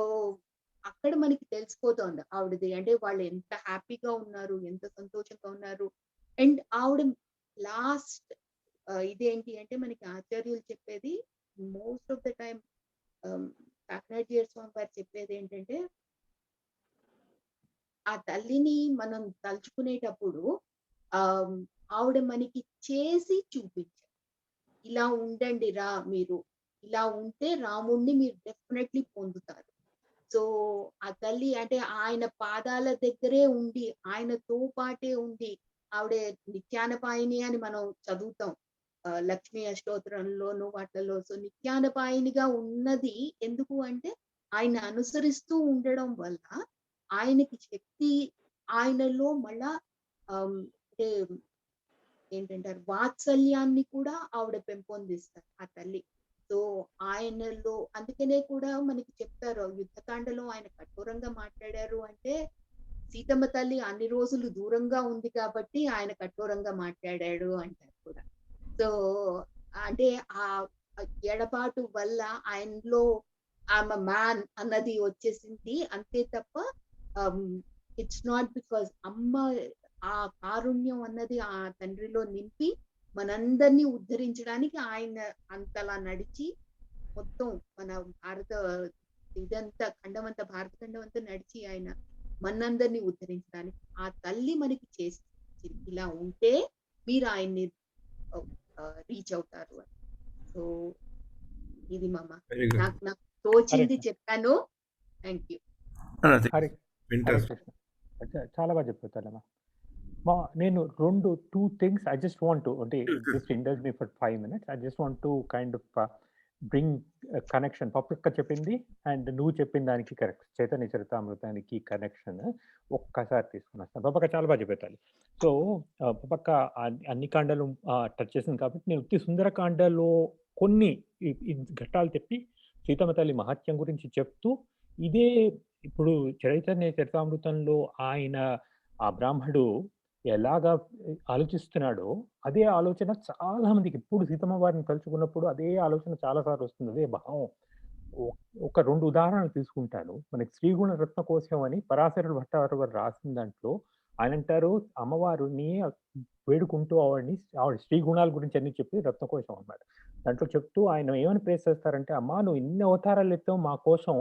అక్కడ మనకి తెలిసిపోతోంది ఆవిడది, అంటే వాళ్ళు ఎంత హ్యాపీగా ఉన్నారు, ఎంత సంతోషంగా ఉన్నారు. అండ్ ఆవిడ లాస్ట్ ఇదేంటి అంటే మనకి ఆచార్యులు చెప్పేది most of the time, Kakinada స్వామి వారు చెప్పేది ఏంటంటే, ఆ తల్లిని మనం తలుచుకునేటప్పుడు ఆ ఆవిడ మనకి చేసి చూపించారు. ఇలా ఉండండి రా మీరు, ఇలా ఉంటే రాముణ్ణి మీరు డెఫినెట్లీ పొందుతారు. సో ఆ తల్లి అంటే ఆయన పాదాల దగ్గరే ఉండి, ఆయనతో పాటే ఉండి, ఆవిడ నిత్యానపాయిని అని మనం చదువుతాం లక్ష్మీ అష్టోత్తరంలోను వాటిల్లో. సో నిత్యానపాయినిగా ఉన్నది ఎందుకు అంటే ఆయన అనుసరిస్తూ ఉండడం వల్ల ఆయనకి శక్తి, ఆయనలో మళ్ళా అంటే ఏంటంటారు వాత్సల్యాన్ని కూడా ఆవిడ పెంపొందిస్తారు ఆ తల్లి. సో ఆయనలో అందుకనే కూడా మనకి చెప్తారు యుద్ధకాండలో ఆయన కఠోరంగా మాట్లాడారు అంటే, సీతమ్మ తల్లి అన్ని రోజులు దూరంగా ఉంది కాబట్టి ఆయన కఠోరంగా మాట్లాడాడు అంటారు కూడా. సో అంటే ఆ ఎడబాటు వల్ల ఆయనలో ఆమె మ్యాన్ అన్నది వచ్చేసింది అంతే తప్ప ఇట్స్ నాట్ బికాస్ అమ్మ ఆ కారుణ్యం అన్నది ఆ తండ్రిలో నింపి మనందరినీ ఉద్ధరించడానికి ఆయన అంతలా నడిచి మొత్తం మన భారత ఇదంతా ఖండం అంతా, భారత ఖండం అంతా నడిచి ఆయన మనందరినీ ఉద్ధరించడానికి ఆ తల్లి మనకి చేసి ఇలా ఉంటే మీరు ఆయన్ని రీచ్ అవుతారు అని. సో ఇది మామ వెరీ గుడ్. నాకు తోచింది Correct. చెప్పాను. Thank you. హరి హరే వింటారు. కృష్ణ చాలా బాగా చెప్పారమ్మా. నేను two things I just want to అంటే just indulge me for 5 minutes. I just want to kind of bring connection. పప్పక్క చెప్పింది అండ్ నువ్వు చెప్పిన దానికి కరెక్ట్, చైతన్య చరితామృతానికి కనెక్షన్ ఒక్కసారి తీసుకుని వస్తాను. పప్పక్క చాలా బాగా చెప్పేతాలి. సో పప్పక్క అన్ని కాండాలు టచ్ చేసింది కాబట్టి నేను ఉత్తి సుందరకాండలో కొన్ని ఘట్టాలు చెప్పి సీతమ్మ తల్లి మహత్యం గురించి చెప్తూ, ఇదే ఇప్పుడు చైతన్య చరితామృతంలో ఆయన ఆ బ్రాహ్మడు ఎలాగా ఆలోచిస్తున్నాడో అదే ఆలోచన చాలా మందికి ఇప్పుడు సీతమ్మ వారిని తలుచుకున్నప్పుడు అదే ఆలోచన చాలా సార్లు వస్తుంది, అదే భావం. ఒక 2 ఉదాహరణలు తీసుకుంటాను. మనకి శ్రీగుణ రత్నకోశం అని పరాశర భట్టారు గారు రాసిన దాంట్లో ఆయన అంటారు, అమ్మవారిని వేడుకుంటూ ఆవిడ శ్రీగుణాల గురించి అన్ని చెప్పి రత్నకోశం అన్నమాట. దాంట్లో చెప్తూ ఆయన ఏమని ప్రేస్ చేస్తారంటే, అమ్మా నువ్వు ఇన్ని అవతారాలు ఎత్తావు మా కోసం,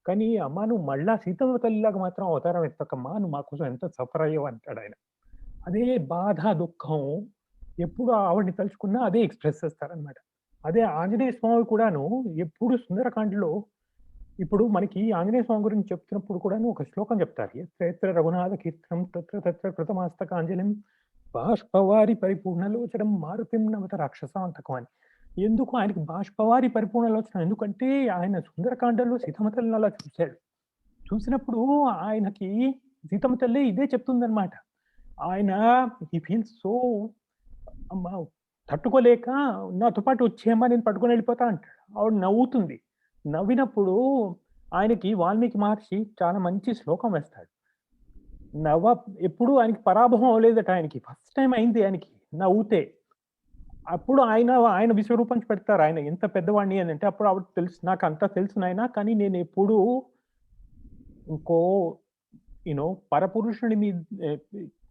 కానీ అమ్మా నువ్వు మళ్ళా సీతమ్మ తల్లిలాగా మాత్రం అవతారం ఎత్తకమ్మా, నువ్వు మా కోసం ఎంత సఫర్ అయ్యావు అంటాడు ఆయన. అదే బాధ దుఃఖం ఎప్పుడు ఆవిడని తలుచుకున్నా అదే ఎక్స్ప్రెస్ చేస్తారనమాట. అదే ఆంజనేయ స్వామి కూడాను ఎప్పుడు సుందరకాండలో ఇప్పుడు మనకి ఆంజనేయ స్వామి గురించి చెప్తున్నప్పుడు కూడాను ఒక శ్లోకం చెప్తారు, ఎత్ర రఘునాథ కీర్తనం తత్ర తత్ర కృతమాస్తకాంజలిం బాష్పవారి పరిపూర్ణలోచనం మారుతిం నవత రాక్షసాంతకం అని. ఎందుకు ఆయనకి బాష్పవారి పరిపూర్ణలోచనం? ఎందుకంటే ఆయన సుందరకాండలో సీతమ్మ తల్లిని అలా చూశాడు. చూసినప్పుడు ఆయనకి సీతమ్మ తల్లి ఇదే చెప్తుందనమాట. ఆయన హీ ఫీల్స్ సో అమ్మా తట్టుకోలేక నాతో పాటు వచ్చేయమ్మా నేను పట్టుకొని వెళ్ళిపోతా అంటాడు. ఆవిడ నవ్వుతుంది. నవ్వినప్పుడు ఆయనకి వాల్మీకి మహర్షి చాలా మంచి శ్లోకం వేస్తాడు. ఎప్పుడు ఆయనకి పరాభవం అవ్వలేదట, ఆయనకి ఫస్ట్ టైం అయింది ఆయనకి నవ్వుతే. అప్పుడు ఆయన విశ్వరూపం పెడతారు, ఆయన ఎంత పెద్దవాడిని అని అంటే. అప్పుడు ఆవిడ తెలుసు, నాకు అంతా తెలుసు నాయన, కానీ నేను ఎప్పుడు ఇంకో పరపురుషుని మీద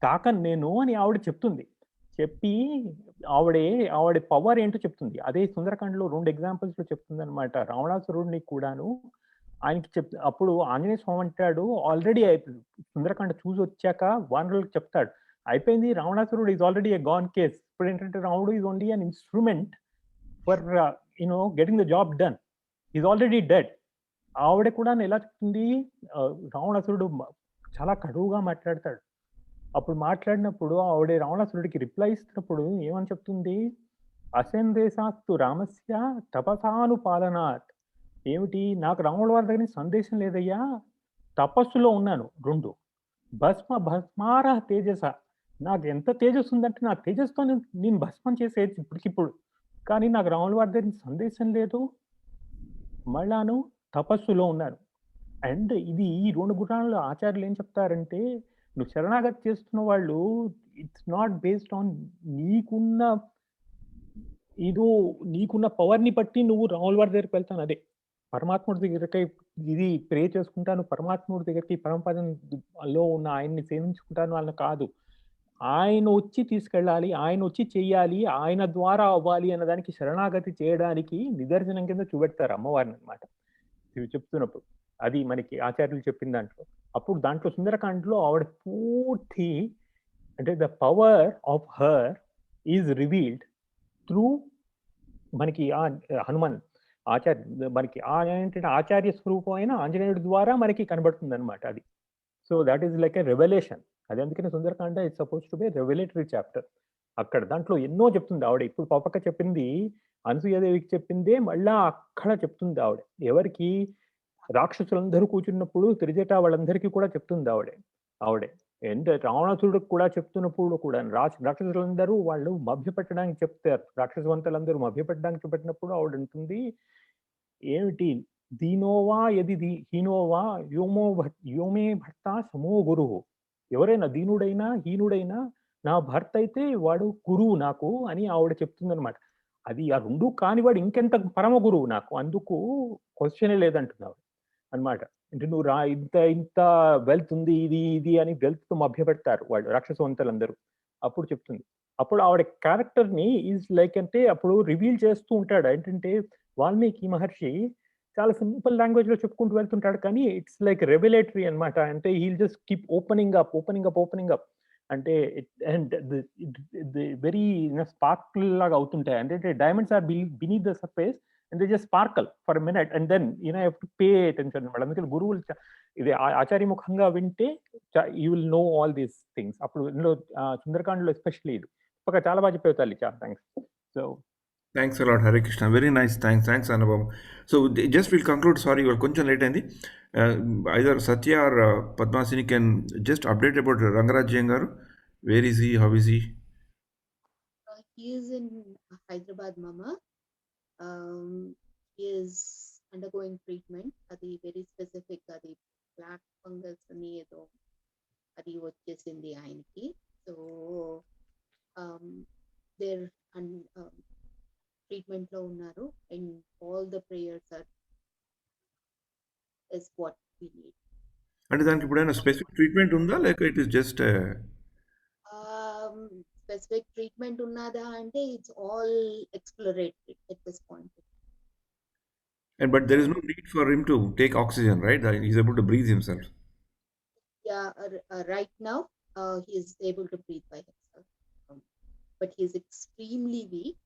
తాకను నేను అని ఆవిడ చెప్తుంది. చెప్పి ఆవిడ పవర్ ఏంటో చెప్తుంది. అదే సుందరకాండలో 2 ఎగ్జాంపుల్స్ లో చెప్తుంది అనమాట. రావణాసురుడిని కూడాను ఆయనకి అప్పుడు ఆంజనేయ స్వామి అంటాడు, ఆల్రెడీ అయిపోయింది సుందరకాండ చూసి వచ్చాక వానరులకు చెప్తాడు, అయిపోయింది, రావణాసురుడు is already a gone case. ఇప్పుడు ఏంటంటే రావణుడు is only an instrument for getting the job done, is already dead. ఆవిడ కూడా ఎలా చెప్తుంది, రావణాసురుడు చాలా కడువుగా మాట్లాడతాడు. అప్పుడు మాట్లాడినప్పుడు ఆవిడ రావణాసురుడికి రిప్లై ఇస్తున్నప్పుడు ఏమని చెప్తుంది, అసందేశాత్తు రామస్య తపసానుపాలనాత్. ఏమిటి, నాకు రాముల వారి దగ్గర సందేశం లేదయ్యా, తపస్సులో ఉన్నాను. 2 భస్మార తేజస, నాకు ఎంత తేజస్సు ఉందంటే నా తేజస్తో నేను భస్మం చేసేది ఇప్పటికిప్పుడు, కానీ నాకు రాముల వారి దగ్గర సందేశం లేదు, మళ్ళాను తపస్సులో ఉన్నాను. అండ్ ఇది ఈ 2 గుణాలు ఆచార్యులు ఏం చెప్తారంటే, నువ్వు శరణాగతి చేస్తున్న వాళ్ళు ఇట్స్ నాట్ బేస్డ్ ఆన్ నీకున్న నీకున్న పవర్ని బట్టి నువ్వు రాముల వారి దగ్గరికి వెళ్తాను. అదే పరమాత్ముడి దగ్గరకి ఇది ప్రే చేసుకుంటాను, పరమాత్ముడి దగ్గరికి పరమపదంలో ఉన్న ఆయన్ని సేవించుకుంటాను అన్న కాదు. ఆయన వచ్చి తీసుకెళ్ళాలి, ఆయన వచ్చి చెయ్యాలి, ఆయన ద్వారా అవ్వాలి అన్నదానికి శరణాగతి చేయడానికి నిదర్శనం కింద చూపెడతారు అమ్మవారిని అనమాట ఇవి చెప్తున్నప్పుడు. అది మనకి ఆచార్యులు చెప్పిన దాంట్లో. అప్పుడు దాంట్లో సుందరకాండలో ఆవిడ పూర్తి అంటే the power of her is revealed through మనకి హనుమాన్ మనకి ఏంటంటే ఆచార్య స్వరూపం అయిన ఆంజనేయుడి ద్వారా మనకి కనబడుతుంది అనమాట అది. So that is like a revolution. అది అందుకనే Sundarakanda it's suppose to be revolutionary chapter. అక్కడ దాంట్లో ఎన్నో చెప్తుంది ఆవిడ. ఇప్పుడు పాపక్క చెప్పింది అనసూయదేవికి చెప్పిందే మళ్ళా అక్కడ చెప్తుంది ఆవిడ. ఎవరికి? రాక్షసులందరూ కూర్చున్నప్పుడు త్రిజట వాళ్ళందరికీ కూడా చెప్తుంది ఆవిడే. అండ్ రావణాసురుడికి కూడా చెప్తున్నప్పుడు కూడా రాక్షసులందరూ వాళ్ళు మభ్యపెట్టడానికి చెప్తారు. రాక్షసవంతులందరూ మభ్యపెట్టడానికి చెప్పినప్పుడు ఆవిడ అంటుంది ఏమిటి? దీనోవా యది హీనోవా యోమే భర్త సమో గురువు. ఎవరైనా దీనుడైనా హీనుడైనా నా భర్త అయితే వాడు గురువు నాకు అని ఆవిడ చెప్తుందనమాట. అది ఆ రెండు కానివాడు ఇంకెంత పరమ గురువు నాకు, అందుకు క్వశ్చనే లేదంటున్నావు అనమాట. అంటే నువ్వు ఇంత వెల్త్ ఉంది ఇది అని వెల్త్ తో మభ్య పెడతారు వాళ్ళు రాక్షసవంతులందరూ. అప్పుడు చెప్తుంది. అప్పుడు ఆవిడ క్యారెక్టర్ ని ఈజ్ లైక్ అంటే అప్పుడు రివీల్ చేస్తూ ఉంటాడు. ఏంటంటే వాల్మీకి మహర్షి చాలా సింపుల్ లాంగ్వేజ్ లో చెప్పుకుంటూ వెళ్తుంటాడు, కానీ ఇట్స్ లైక్ రెవల్యూటరీ అనమాట. అంటే he'll just keep opening up అంటే అండ్ వెరీ స్పార్కిల్ లాగా అవుతుంటాయి. అంటే diamonds are beneath the surface and they just sparkle for a minute and then you have to pay attention. అందుకని గురువులు ఇది ఆచార్యముఖంగా వింటే you will know all these things. అప్పుడు ఇందులో సుందరకాండలో ఎస్పెషల్లీ ఇది ఒక చాలా బాగా చెప్పావు తల్లి. చాలా thanks. So thanks a lot Hare Krishna. Very nice. Thanks అనుభవం. So just will conclude. Sorry ఇవాళ కొంచెం లేట్ అయింది. Either Satya or Padmasini can just update about Rangarajyam garu. Where is he? How is he? He is in Hyderabad, Mama. He is undergoing treatment. Adi very specific. Adi black fungus ani edo adi vachesindi ayaniki. So they're treatment lo unnaru and all the prayers is what we need. అంటే దానికి ఇప్పుడైనా స్పెసిఫిక్ ట్రీట్మెంట్ ఉందా లేక it is just specific treatment unnada ante it's all exploratory at this point. And but there is no need for him to take oxygen, right? He's able to breathe himself. Yeah, right now he is able to breathe by himself, but he is extremely weak.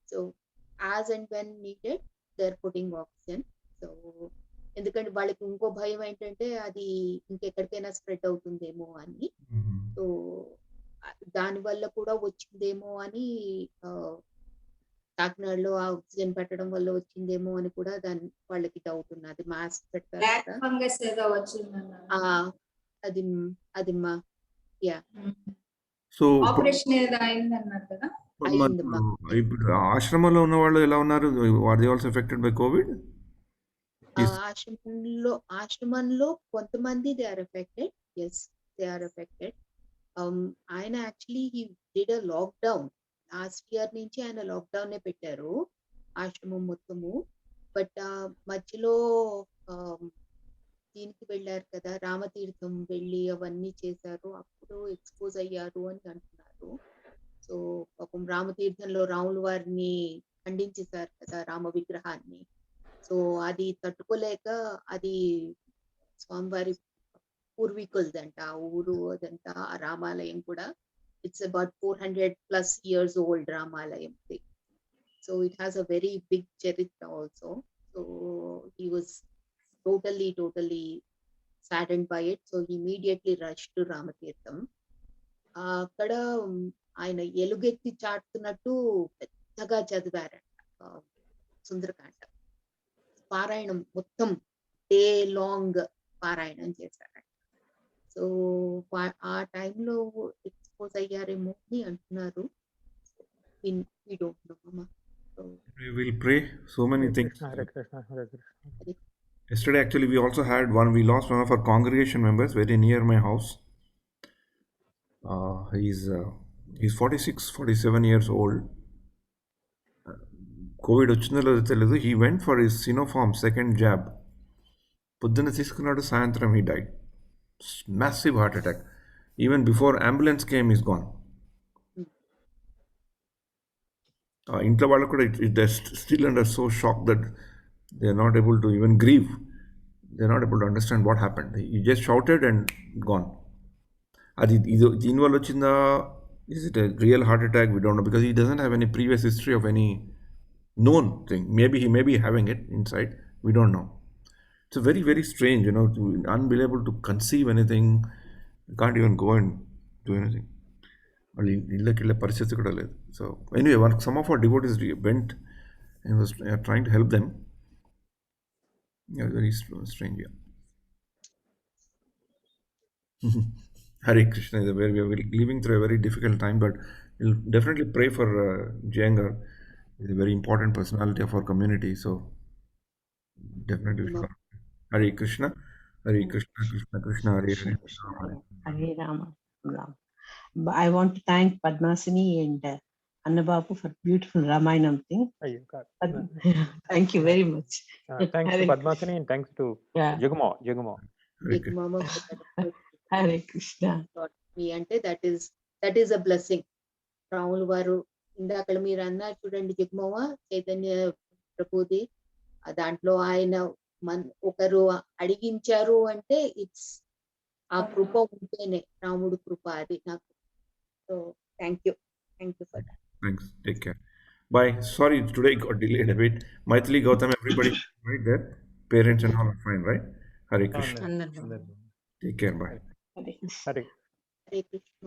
So as and when needed they're putting oxygen. So ఎందుకంటే వాళ్ళకి ఇంకో భయం ఏంటంటే అది ఇంకెక్కడికైనా స్ప్రెడ్ అవుతుందేమో అని. సో దాని వల్ల కూడా వచ్చిందేమో అని కాకినాడలో ఆక్సిజన్ పెట్టడం వల్ల వచ్చిందేమో అని కూడా వాళ్ళకి డౌట్ ఉన్నది. మాస్క్ పెట్టారు. అది మా యా. సో ఆపరేషన్ ఏదో అయిందన్నారు కదా. ఇప్పుడు ఆశ్రమంలో ఉన్న వాళ్ళు ఎలా ఉన్నారు? Are they also affected by covid? ఆశ్రమంలో కొంతమంది they are affected. Yes, they are affected. ఆయన actually he did a lockdown. Last year నుంచి ఆయన లాక్డౌన్ పెట్టారు ఆశ్రమం మొత్తము. బట్ మధ్యలో దీనికి వెళ్ళారు కదా, రామతీర్థం వెళ్ళి అవన్నీ చేశారు, అప్పుడు ఎక్స్పోజ్ అయ్యారు అని అంటున్నారు. సో పాపం రామతీర్థంలో రాముల వారిని ఖండించేశారు కదా, రామ విగ్రహాన్ని. సో అది తట్టుకోలేక అది స్వామివారి పూర్వీకులదంట ఆ ఊరు, అదంతా ఆ రామాలయం కూడా. ఇట్స్ అబౌట్ 400+ years old రామాలయం. So it has a very big చరిత్ర also. So he was totally saddened by it. So he immediately rushed to Ramatirtham. అక్కడ ఆయన ఎలుగెత్తి చాటుతున్నట్టు పెద్దగా చదివారంట సుందరకాండ పారాయణం. మొత్తం డే లాంగ్ పారాయణం చేశారంట. సో ఆ టైంలో ఎక్స్పోజ్ అయ్యారేమో అని అంటున్నారు. We don't know, Mama. So we will pray so many things. Hare Krishna. Yesterday, actually, we also had one. We lost one of our congregation members very near my house. He's 46, 47 years old. COVID వచ్చిందో లేదో తెలియదు. He went for his Sinopharm second jab. పొద్దున్న తీసుకున్నాడు, సాయంత్రం he died. Massive heart attack. Even before ambulance came, he's gone. ఇంట్లో వాళ్ళు కూడా they're still under so shock that they're not able to even grieve. They're not able to understand what happened. He just shouted and gone. అది దీనివల్ల వచ్చిందా, is it a real heart attack? We don't know, because he doesn't have any previous history of any known thing. Maybe he may be having it inside. We don't know. It's a very, very strange, to unable to conceive anything. You can't even go and do anything. వాళ్ళు ఇళ్ళకి వెళ్ళే పరిస్థితి కూడా లేదు. So anyway, some of our devotees went and was trying to help them. Yeah, very strange. Yeah. Hare Krishna. We are living through a very difficult time, but we'll definitely pray for Jayangar. He's a very important personality of our community. So definitely. Hare Krishna. Hare Krishna, Krishna Krishna, Hare Hare. Hare Rama. Rama. I want to thank Padmasini and Annababu for beautiful Ramayanam thing. Ayyo, God. Thank you very much. Thanks to Padmasini and thanks to Yeah. Jagumo. Hare Krishna. Mama, Hare Krishna. me అంటే that is a blessing. Ramulu వారు ఇందాక మీరు అన్నారు చూడండి, జగమోవ చైతన్య ప్రభుది దాంట్లో ఆయన ఒకరు అడిగించారు అంటే ఇట్స్ ఆ కృప ఉంటేనే, రాముడు కృప అది నాకు. So thank you for that. Thanks. Take care. Bye. Sorry, today got delayed a bit. Maithili, Gautam, everybody right there. Parents and all are fine, right? Hare Krishna. అందరూ Take care. Bye. Hare Krishna. Hare Hare Krishna.